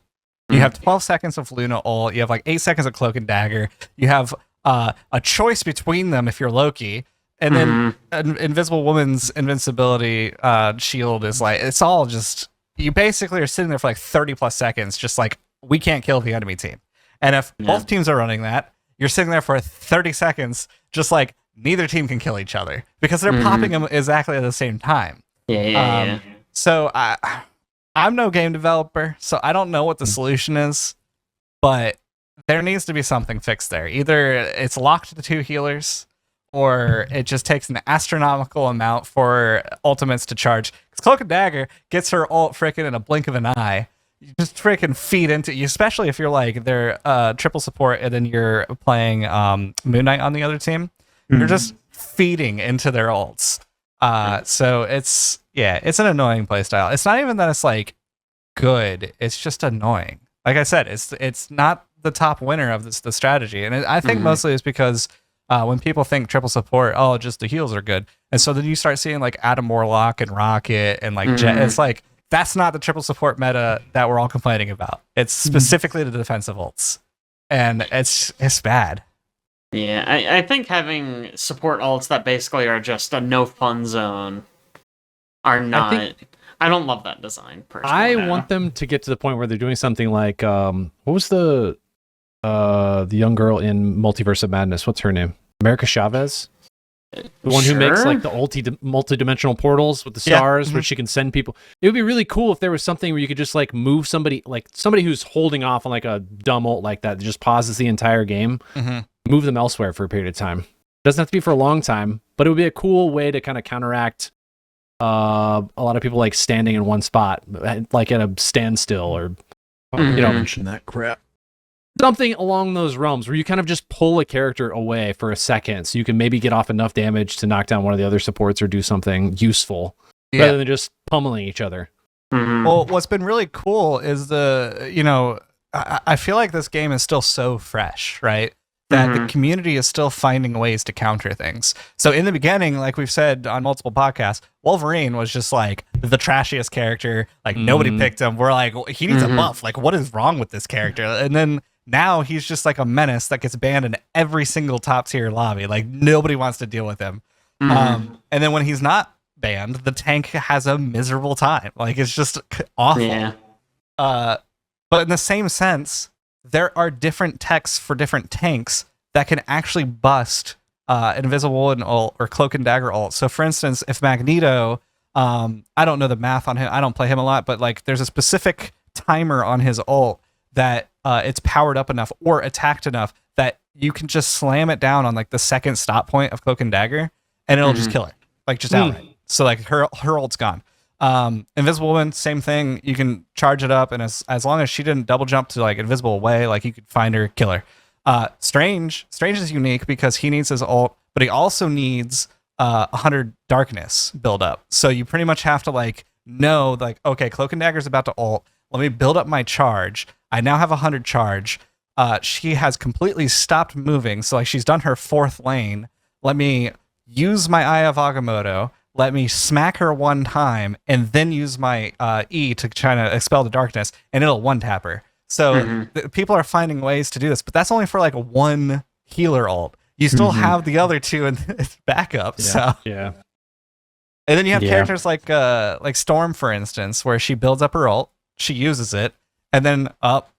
You have 12 seconds of Luna ult, you have like 8 seconds of Cloak and Dagger, you have a choice between them if you're Loki, and then Invisible Woman's invincibility shield is like, it's all just, you basically are sitting there for like 30 plus seconds, just like, we can't kill the enemy team. And if both teams are running that, you're sitting there for 30 seconds, just like, neither team can kill each other because they're popping them exactly at the same time. Yeah. So I'm no game developer, so I don't know what the solution is, but there needs to be something fixed there. Either it's locked to 2 healers, or it just takes an astronomical amount for ultimates to charge. Because Cloak and Dagger gets her ult freaking in a blink of an eye. You just freaking feed into you, especially if you're like they're triple support and then you're playing Moon Knight on the other team. You're just feeding into their ults. So it's an annoying playstyle. It's not even that it's like good. It's just annoying. Like I said, it's not the top winner of the strategy, and I think mostly it's because when people think triple support, oh, just the heals are good, and so then you start seeing like Adam Warlock and Rocket and like Jet. It's like that's not the triple support meta that we're all complaining about. It's specifically the defensive ults, and it's bad. Yeah, I think having support ults that basically are just a no fun zone are not. I don't love that design personally. I want them to get to the point where they're doing something like what was the young girl in Multiverse of Madness? What's her name? America Chavez? The one who makes like the multi-dimensional portals with the stars where she can send people. It would be really cool if there was something where you could just like move somebody, like somebody who's holding off on like a dumb ult like that just pauses the entire game, move them elsewhere for a period of time. Doesn't have to be for a long time, but it would be a cool way to kind of counteract a lot of people like standing in one spot, like at a standstill, or you know, mention that crap. Something along those realms where you kind of just pull a character away for a second so you can maybe get off enough damage to knock down one of the other supports or do something useful rather than just pummeling each other. Well, what's been really cool is I feel like this game is still so fresh, right? That the community is still finding ways to counter things. So in the beginning, like we've said on multiple podcasts, Wolverine was just like the trashiest character. Like nobody picked him. We're like, he needs a buff. Like, what is wrong with this character? And then now he's just like a menace that gets banned in every single top tier lobby. Like nobody wants to deal with him. And then when he's not banned, the tank has a miserable time. Like it's just awful. Yeah. But in the same sense, there are different techs for different tanks that can actually bust Invisible Woman ult or Cloak and Dagger ult. So for instance, if Magneto, I don't know the math on him, I don't play him a lot, but like there's a specific timer on his ult that it's powered up enough or attacked enough that you can just slam it down on like the second stop point of Cloak and Dagger and it'll just kill her, like just outright. So like her ult's gone. Invisible Woman, same thing. You can charge it up, and as long as she didn't double jump to like invisible away, like you could find her, kill her. Strange is unique because he needs his ult, but he also needs 100 darkness build up. So you pretty much have to like know like, okay, Cloak and Dagger's about to ult. Let me build up my charge. I now have 100 charge. She has completely stopped moving, so like she's done her 4th lane. Let me use my Eye of Agamotto. Let me smack her one time and then use my E to try to expel the darkness, and it'll one-tap her. So people are finding ways to do this, but that's only for like one healer ult. You still have the other 2 in backup. And then you have characters like Storm, for instance, where she builds up her ult, she uses it, and then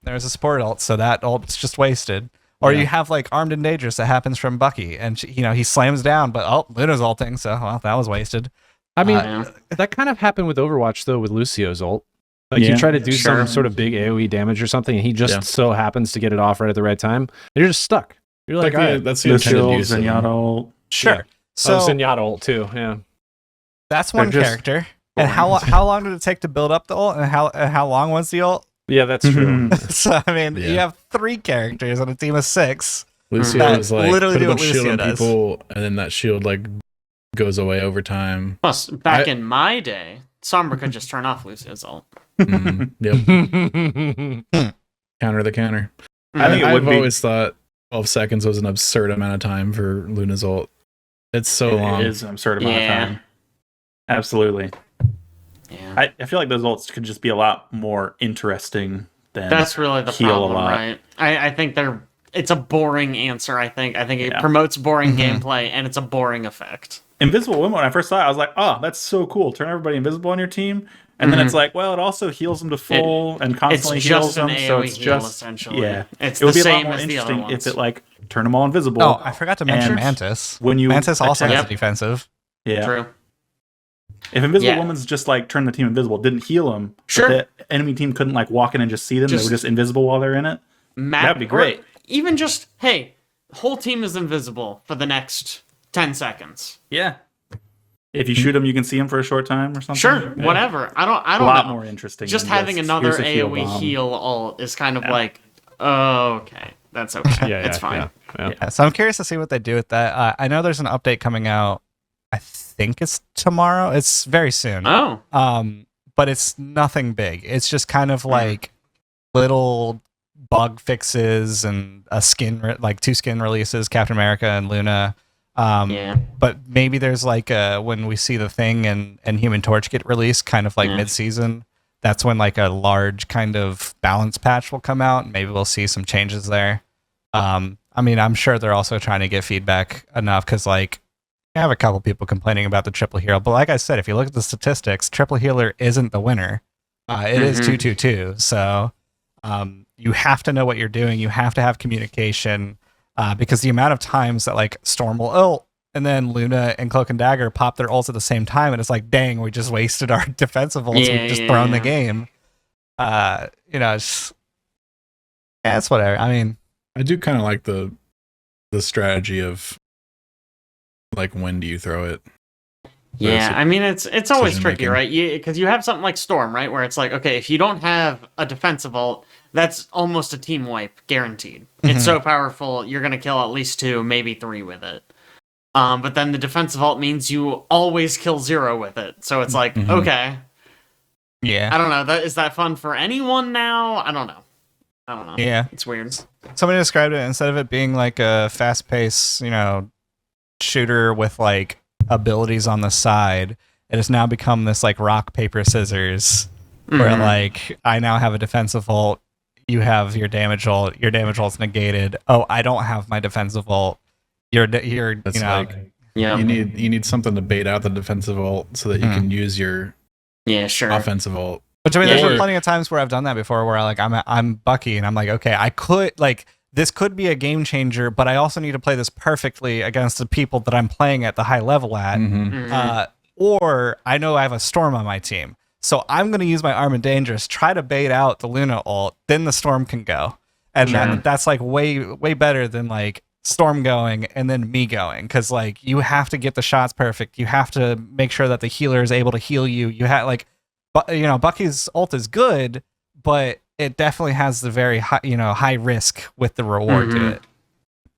there's a support ult, so that ult's just wasted. Or you have like Armed and Dangerous that happens from Bucky, and he slams down, but Luna's ulting, so that was wasted. I mean, that kind of happened with Overwatch though, with Lucio's ult. Like you try to do sure. some sort of big AoE damage or something, and he just so happens to get it off right at the right time. And you're just stuck. You're like, all right, that's the intended use. Zenyatta. Sure. Yeah. So Zenyatta ult too. Yeah. that's one character. And how long did it take to build up the ult? And how long was the ult? Yeah, that's true. So I mean, you have 3 characters on a team of 6. Lucio is like literally put a do what bunch of shield Lucio on does. people, and then that shield like goes away over time. Plus, back in my day, Sombra could just turn off Lucio's ult. Yep. Counter the counter. I think I've always thought 12 seconds was an absurd amount of time for Luna's ult. It's so long. It is an absurd amount of time. Absolutely. Yeah. I feel like those ults could just be a lot more interesting than That's really the heal problem, a lot. right? I think it's a boring answer, I think. I think it promotes boring gameplay, and it's a boring effect. Invisible Women, when I first saw it, I was like, oh, that's so cool. Turn everybody invisible on your team. And then it's like, well, it also heals them to full and constantly it's heals just an them. AoE So it's heal, just, essentially. yeah. It's it would the be a lot same more as the other interesting ones. if it, like, turn them all invisible. Oh, I forgot to mention And Mantis. when you Mantis also attack- has a defensive. Yeah. True. If Invisible Woman's just, like, turn the team invisible, didn't heal them, Sure. but the enemy team couldn't, like, walk in and just see them, they were just invisible while they're in it, that'd be great. Or even just, hey, the whole team is invisible for the next 10 seconds. Yeah. If you shoot them, you can see them for a short time or something. Sure, whatever. I don't A lot know. more interesting. Just than having another here's a heal AoE bomb. heal ult is kind of like, oh, okay, that's okay. It's fine. Yeah, so I'm curious to see what they do with that. I know there's an update coming out. I think it's tomorrow. It's very soon. Oh. But it's nothing big. It's just kind of like little bug fixes and a skin, like 2 skin releases, Captain America and Luna. But maybe there's like when we see the Thing and Human Torch get released, kind of like mid-season. That's when like a large kind of balance patch will come out. And maybe we'll see some changes there. I mean, I'm sure they're also trying to get feedback enough because like I have a couple people complaining about the triple hero, but like I said, if you look at the statistics, triple healer isn't the winner. It is 2-2-2. So you have to know what you're doing. You have to have communication because the amount of times that like Storm will ult and then Luna and Cloak and Dagger pop their ults at the same time, and it's like, dang, we just wasted our defensive ults. We've just thrown the game. It's whatever. I mean, I do kind of like the strategy of like, when do you throw it? Yeah, I mean, it's always tricky, decision-making. right? Because you have something like Storm, right? Where it's like, okay, if you don't have a defensive ult, that's almost a team wipe, guaranteed. It's so powerful, you're going to kill at least 2, maybe 3 with it. But then the defensive ult means you always kill 0 with it. So it's like, okay. Yeah. I don't know. Is that fun for anyone now? I don't know. Yeah. It's weird. Somebody described it, instead of it being like a fast-paced, shooter with like abilities on the side, it has now become this like rock, paper, scissors, where like I now have a defensive ult, you have your damage ult, your damage ult's negated. Oh, I don't have my defensive ult. That's like, you need something to bait out the defensive ult so that you can use your offensive ult. Which I mean, there's been plenty of times where I've done that before, where I'm Bucky and I'm like, okay, I could like this could be a game changer, but I also need to play this perfectly against the people that I'm playing at the high level at. Or I know I have a Storm on my team, so I'm going to use my Arm and Dangerous, try to bait out the Luna ult, then the Storm can go, and that's like way better than like Storm going and then me going, because like you have to get the shots perfect. You have to make sure that the healer is able to heal you. You have like, Bucky's ult is good, but it definitely has the very high, high risk with the reward to it.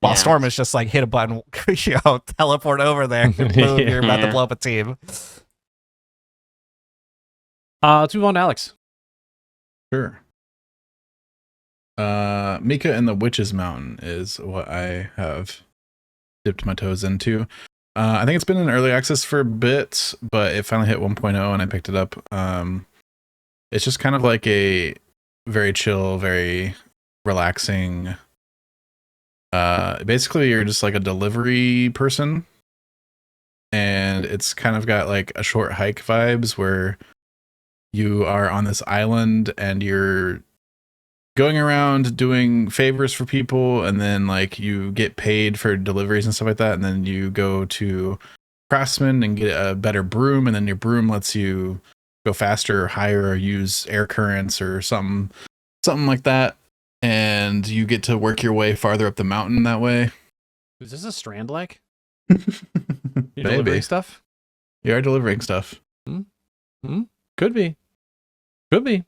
While Storm is just like hit a button, teleport over there, and boom, you're about to blow up a team. Let's move on to Alex. Sure. Mika and the Witch's Mountain is what I have dipped my toes into. I think it's been in early access for a bit, but it finally hit 1.0 and I picked it up. It's just kind of like a very chill, very relaxing. Basically, you're just like a delivery person, and it's kind of got like a short hike vibes where you are on this island and you're going around doing favors for people, and then like you get paid for deliveries and stuff like that, and then you go to Craftsman and get a better broom, and then your broom lets you go faster or higher or use air currents or something like that. And you get to work your way farther up the mountain that way. Is this a Strand like? Maybe. Delivering stuff? You are delivering stuff. Could be. Could be.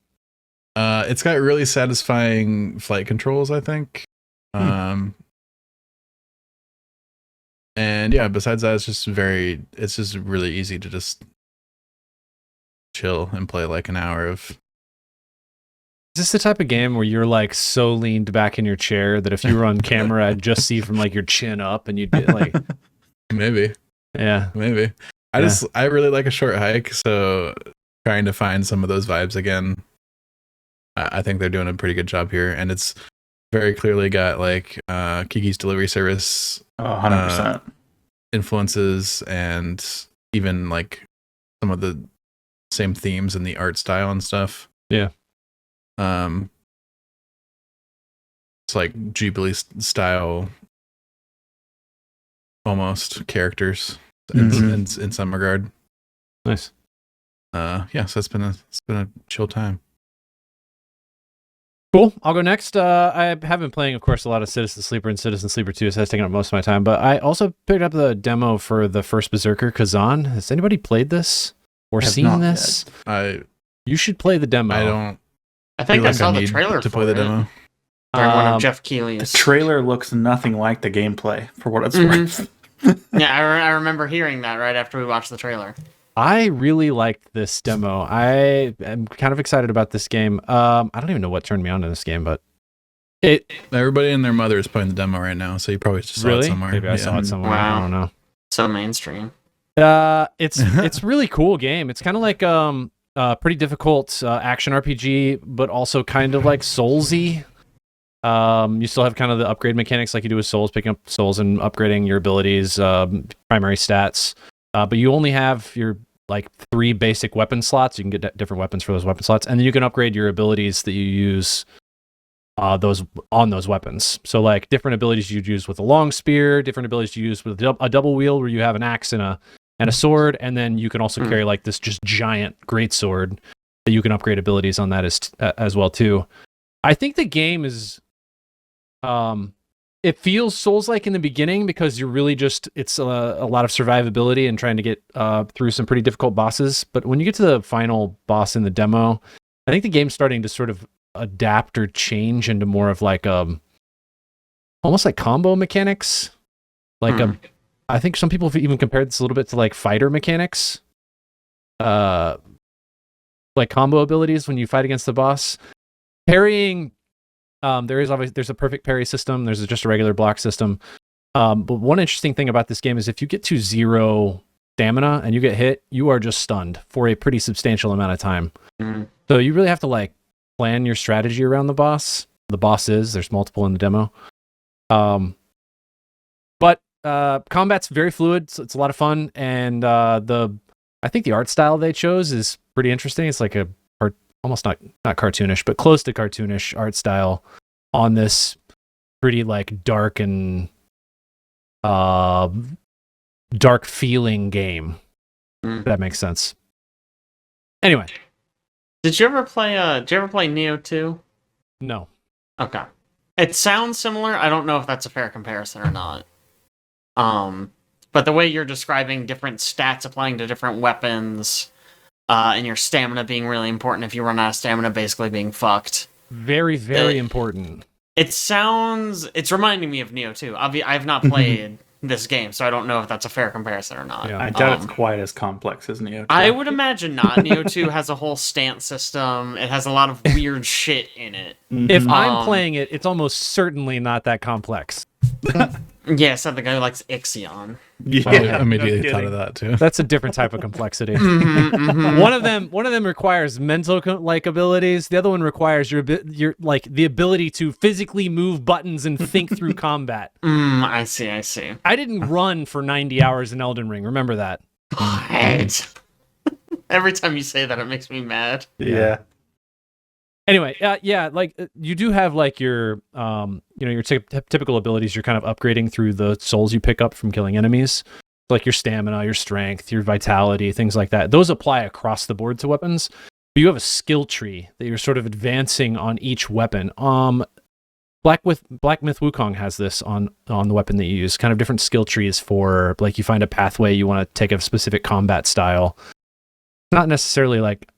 It's got really satisfying flight controls, I think. And yeah, besides that, it's just really easy to just chill and play like an hour of. Is this the type of game where you're like so leaned back in your chair that if you were on camera, I'd just see from like your chin up and you'd be like, maybe. I really like a short hike, so trying to find some of those vibes again. I think they're doing a pretty good job here, and it's very clearly got like Kiki's Delivery Service 100% influences, and even like some of the same themes in the art style and stuff. Yeah. It's like Ghibli style almost characters in some regard. Nice. So it's been a chill time. Cool. I'll go next. I have been playing, of course, a lot of Citizen Sleeper and Citizen Sleeper 2, so that's taking up most of my time. But I also picked up the demo for the first Berserker, Kazan. Has anybody played this or seen this? You should play the demo. I think I saw the trailer to play the demo. During one of Jeff Keighley's. The trailer looks nothing like the gameplay, for what it's worth. Yeah, I remember hearing that right after we watched the trailer. I really liked this demo. I am kind of excited about this game. I don't even know what turned me on to this game, but everybody and their mother is playing the demo right now, so you probably just saw it somewhere. Maybe I saw it somewhere. Wow. I don't know. So mainstream. It's really cool game. It's kind of like pretty difficult action RPG, but also kind of like Soulsy. You still have kind of the upgrade mechanics like you do with Souls, picking up souls and upgrading your abilities, primary stats. But you only have your like 3 basic weapon slots. You can get different weapons for those weapon slots, and then you can upgrade your abilities that you use those weapons. So like different abilities you'd use with a long spear, different abilities you use with a double wield where you have an axe and a sword, and then you can also carry like this just giant great sword that you can upgrade abilities on that as well too. I think the game is it feels Souls-like in the beginning because you're really it's a lot of survivability and trying to get through some pretty difficult bosses. But when you get to the final boss in the demo, I think the game's starting to sort of adapt or change into more of like almost like combo mechanics. Like I think some people have even compared this a little bit to like fighter mechanics. Like combo abilities when you fight against the boss. Parrying, there's a perfect parry system. There's just a regular block system. But one interesting thing about this game is if you get to 0 stamina and you get hit, you are just stunned for a pretty substantial amount of time. So you really have to like plan your strategy around the boss. The bosses, there's multiple in the demo. But combat's very fluid. So it's a lot of fun, and I think the art style they chose is pretty interesting. It's like almost not cartoonish, but close to cartoonish art style on this pretty like dark and dark feeling game. If that makes sense. Anyway, did you ever play Neo 2? No. Okay. It sounds similar. I don't know if that's a fair comparison or not. But the way you're describing different stats applying to different weapons, and your stamina being really important. If you run out of stamina, basically being fucked. Very, very important. It's reminding me of Neo 2. I've not played this game, so I don't know if that's a fair comparison or not. Yeah. I doubt it's quite as complex as Neo 2. I would imagine not. Neo 2 has a whole stance system. It has a lot of weird shit in it. If I'm playing it, it's almost certainly not that complex. Yeah, so the guy who likes Ixion. Yeah, I immediately thought of that too. That's a different type of complexity. One of them requires mental like abilities. The other one requires your like the ability to physically move buttons and think through combat. I see. I didn't run for 90 hours in Elden Ring. Remember that. What? Every time you say that, it makes me mad. Yeah. Anyway, like you do have like your, your typical abilities. You're kind of upgrading through the souls you pick up from killing enemies. like your stamina, your strength, your vitality, things like that. Those apply across the board to weapons. But you have a skill tree that you're sort of advancing on each weapon. Black Myth Wukong has this on the weapon that you use. Kind of different skill trees for, like, you find a pathway you want to take a specific combat style. Not necessarily like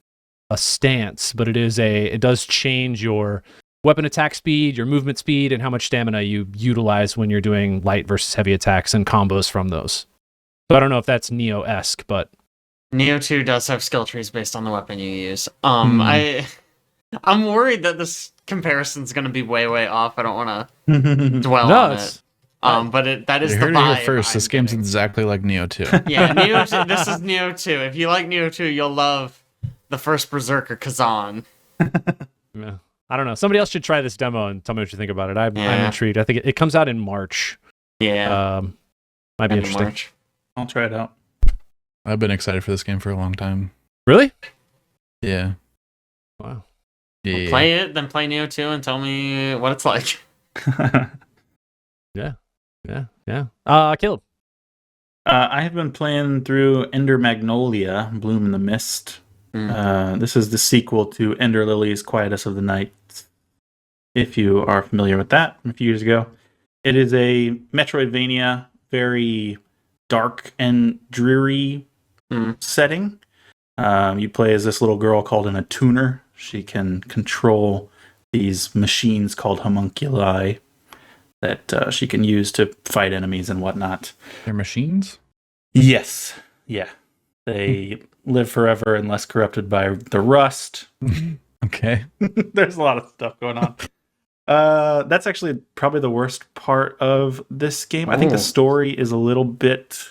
a stance, but it does change your weapon attack speed, your movement speed, and how much stamina you utilize when you're doing light versus heavy attacks and combos from those. So I don't know if that's Neo-esque, but Neo 2 does have skill trees based on the weapon you use. I'm worried that this comparison's going to be way, way off. I don't want to dwell on it. But that is you the heard vibe. it here first. This game's exactly like Neo 2. Yeah, Neo 2. This is Neo 2. If you like Neo 2, you'll love the first Berserker, Kazan. Yeah. I don't know. Somebody else should try this demo and tell me what you think about it. I'm intrigued. I think it comes out in March. Yeah. Might be interesting. March. I'll try it out. I've been excited for this game for a long time. Really? Yeah. Wow. Yeah. Well, play it, then play Neo 2 and tell me what it's like. Yeah. Caleb. I have been playing through Ender Magnolia, Bloom in the Mist. This is the sequel to Ender Lilies, Quietus of the Night. If you are familiar with that from a few years ago. It is a Metroidvania, very dark and dreary setting. You play as this little girl called an attuner. She can control these machines called homunculi that she can use to fight enemies and whatnot. They're machines? Yes. Yeah. They live forever unless corrupted by the rust. Okay. There's a lot of stuff going on. That's actually probably the worst part of this game. I think the story is a little bit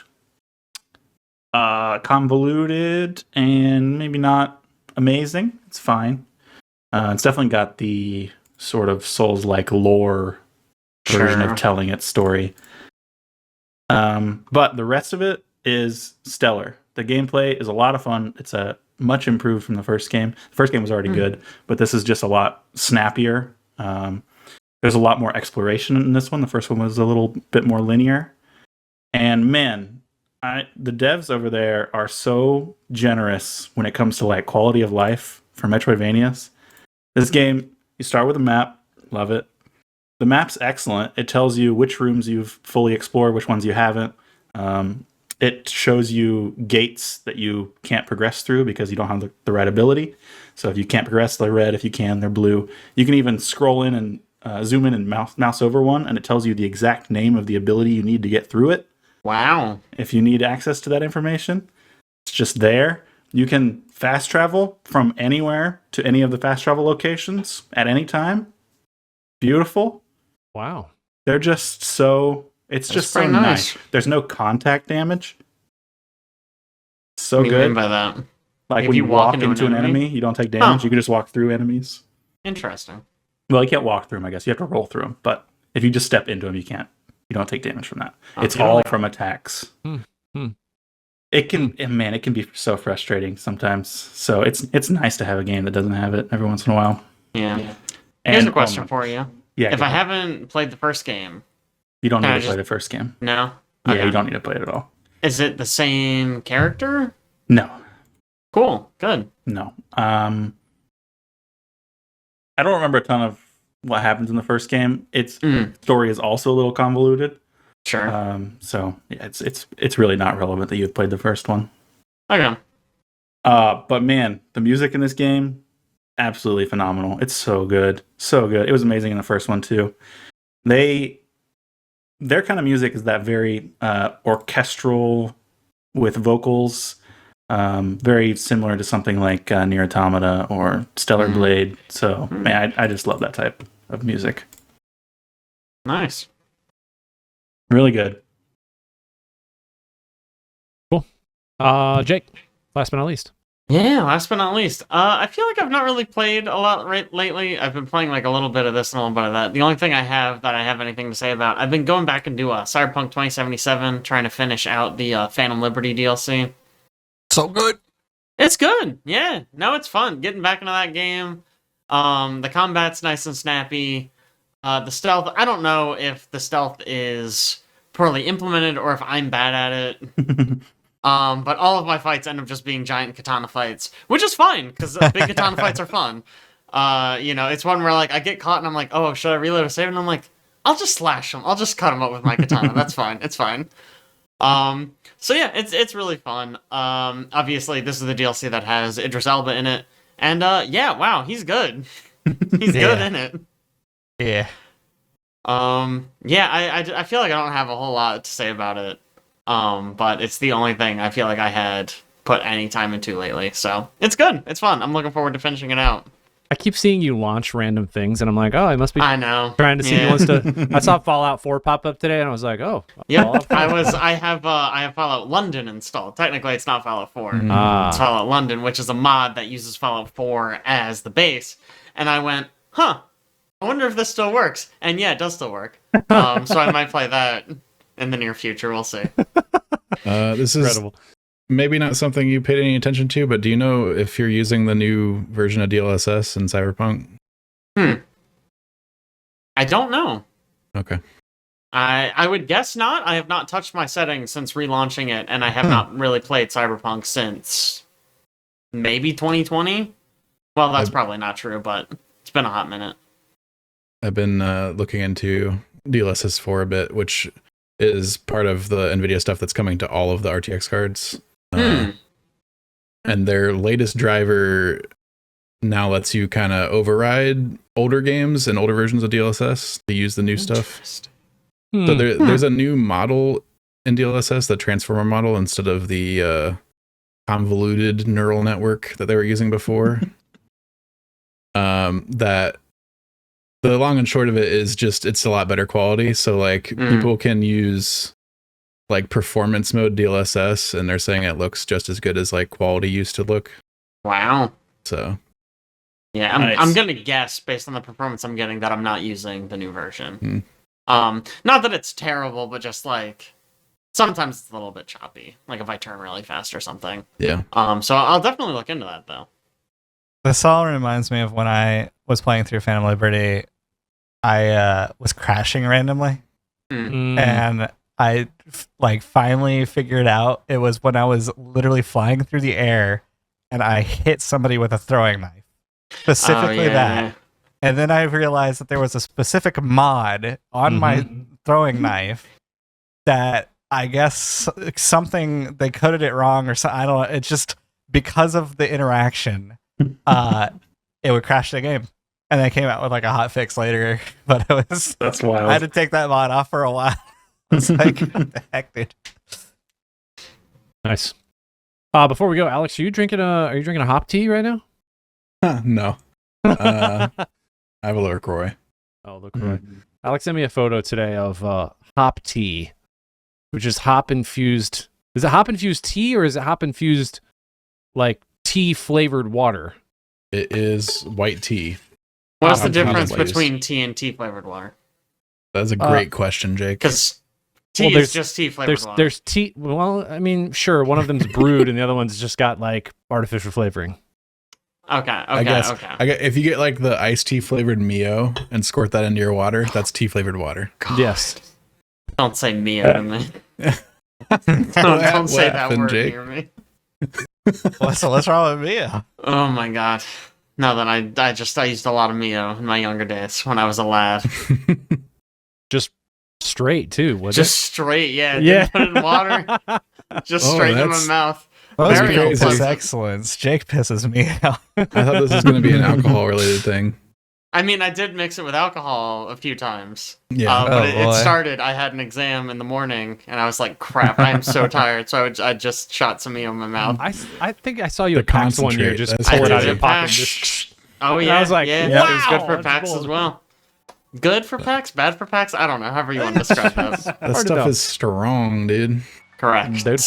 convoluted and maybe not amazing. It's fine. It's definitely got the sort of Souls-like lore version of telling its story. But the rest of it is stellar. The gameplay is a lot of fun. It's much improved from the first game. The first game was already good, but this is just a lot snappier. There's a lot more exploration in this one. The first one was a little bit more linear. And man, the devs over there are so generous when it comes to like quality of life for Metroidvanias. This game, you start with a map, love it. The map's excellent. It tells you which rooms you've fully explored, which ones you haven't. It shows you gates that you can't progress through because you don't have the right ability. So if you can't progress, they're red. If you can, they're blue. You can even scroll in and zoom in and mouse over one, and it tells you the exact name of the ability you need to get through it. Wow. If you need access to that information, it's just there. You can fast travel from anywhere to any of the fast travel locations at any time. Beautiful. Wow. They're just so... It's just so nice. There's no contact damage. So what do you good. mean by that? Like if when you walk into an enemy, you don't take damage. You can just walk through enemies. Interesting. Well, you can't walk through them, I guess. You have to roll through them. But if you just step into them, you can't. You don't take damage from that. Okay. It's all from attacks. It can, man, it can be so frustrating sometimes. So it's nice to have a game that doesn't have it every once in a while. Yeah. Here's a question for you. Yeah. If I haven't played the first game, you don't need to play the first game. No? Okay. Yeah, you don't need to play it at all. Is it the same character? No. Cool. Good. No. I don't remember a ton of what happens in the first game. Its story is also a little convoluted. Sure. So yeah, it's really not relevant that you've played the first one. Okay. But man, the music in this game, absolutely phenomenal. It's so good. So good. It was amazing in the first one too. Their kind of music is that very orchestral with vocals, very similar to something like Nier Automata or Stellar Blade. So man, I just love that type of music. Nice. Really good. Cool. Jake, last but not least. Yeah, last but not least. I feel like I've not really played a lot lately. I've been playing like a little bit of this and a little bit of that. The only thing I have anything to say about, I've been going back and do Cyberpunk 2077, trying to finish out the Phantom Liberty DLC. So good. It's good. Yeah. No, it's fun. Getting back into that game. The combat's nice and snappy. The stealth, I don't know if the stealth is poorly implemented or if I'm bad at it. But all of my fights end up just being giant katana fights, which is fine because big katana fights are fun. It's one where like I get caught and I'm like, oh, should I reload or save? And I'm like, I'll just slash them. I'll just cut them up with my katana. That's fine. It's fine. So yeah, it's really fun. Obviously this is the DLC that has Idris Elba in it, and wow, he's good. He's good in it. Yeah. I feel like I don't have a whole lot to say about it. But it's the only thing I feel like I had put any time into lately. So it's good. It's fun. I'm looking forward to finishing it out. I keep seeing you launch random things, and I'm like, oh, I must be. I know. Trying to see who wants to. I saw Fallout 4 pop up today, and I was like, oh. Yeah. I have Fallout London installed. Technically, it's not Fallout 4. It's Fallout London, which is a mod that uses Fallout 4 as the base. And I went, I wonder if this still works. And yeah, it does still work. So I might play that in the near future. We'll see. This is Incredible. Maybe not something you paid any attention to, but do you know if you're using the new version of DLSS in Cyberpunk? I don't know. Okay. I would guess not. I have not touched my settings since relaunching it, and I have not really played Cyberpunk since maybe 2020. Well, that's probably not true, but it's been a hot minute. I've been looking into DLSS 4 a bit, which is part of the NVIDIA stuff that's coming to all of the RTX cards. And their latest driver now lets you kind of override older games and older versions of DLSS to use the new stuff. So there's a new model in DLSS, the transformer model, instead of the convoluted neural network that they were using before. That the long and short of it is just it's a lot better quality. So like people can use like performance mode DLSS, and they're saying it looks just as good as like quality used to look. Wow. So yeah, I'm gonna guess based on the performance I'm getting that I'm not using the new version. Not that it's terrible, but just like sometimes it's a little bit choppy. Like if I turn really fast or something. Yeah. So I'll definitely look into that though. This all reminds me of when I was playing through Phantom Liberty. I was crashing randomly, and I finally figured out it was when I was literally flying through the air, and I hit somebody with a throwing knife, specifically that. And then I realized that there was a specific mod on my throwing knife that I guess something they coded it wrong or something. I don't know. It's just because of the interaction, it would crash the game. And they came out with like a hot fix later, but that's wild. I had to take that mod off for a while. It's like, what the heck, dude? Nice. Before we go, Alex, are you drinking a hop tea right now? No. I have a LaCroix. Oh, LaCroix. Alex sent me a photo today of hop tea, which is hop infused. Is it hop infused tea or is it hop infused like tea flavored water? It is white tea. What's the difference between tea and tea flavored water? That's a great question, Jake. Because tea is just tea flavored water. There's tea. Well, I mean, sure, one of them's brewed and the other one's just got like artificial flavoring. Okay. I guess if you get like the iced tea flavored Mio and squirt that into your water, that's tea flavored water. God. Yes. Don't say Mio to me. don't say that word Jake? near me. What's wrong with Mio? Oh my god. No, then I used a lot of Mio in my younger days when I was a lad. Just straight too, was just straight, yeah. Didn't put it in water. Just straight in my mouth. Very unpleasant. Excellence. Jake pisses me out. I thought this was going to be an alcohol related thing. I mean, I did mix it with alcohol a few times. Yeah. But it started, I had an exam in the morning, and I was like, crap, I am so tired. So I just shot some Mio in my mouth. I think I saw you at PAX one year just pull it out of your pocket. Oh, yeah. I was like, yeah, wow, it was good for PAX as well. Good for PAX? Bad for PAX? I don't know. However you want to describe that. That stuff is strong, dude. Correct. Dude.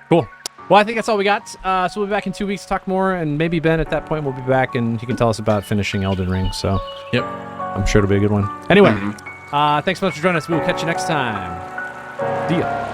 Cool. Well, I think that's all we got. So we'll be back in 2 weeks to talk more, and maybe Ben at that point will be back, and he can tell us about finishing Elden Ring. So, yep, I'm sure it'll be a good one. Anyway, thanks so much for joining us. We will catch you next time. See ya.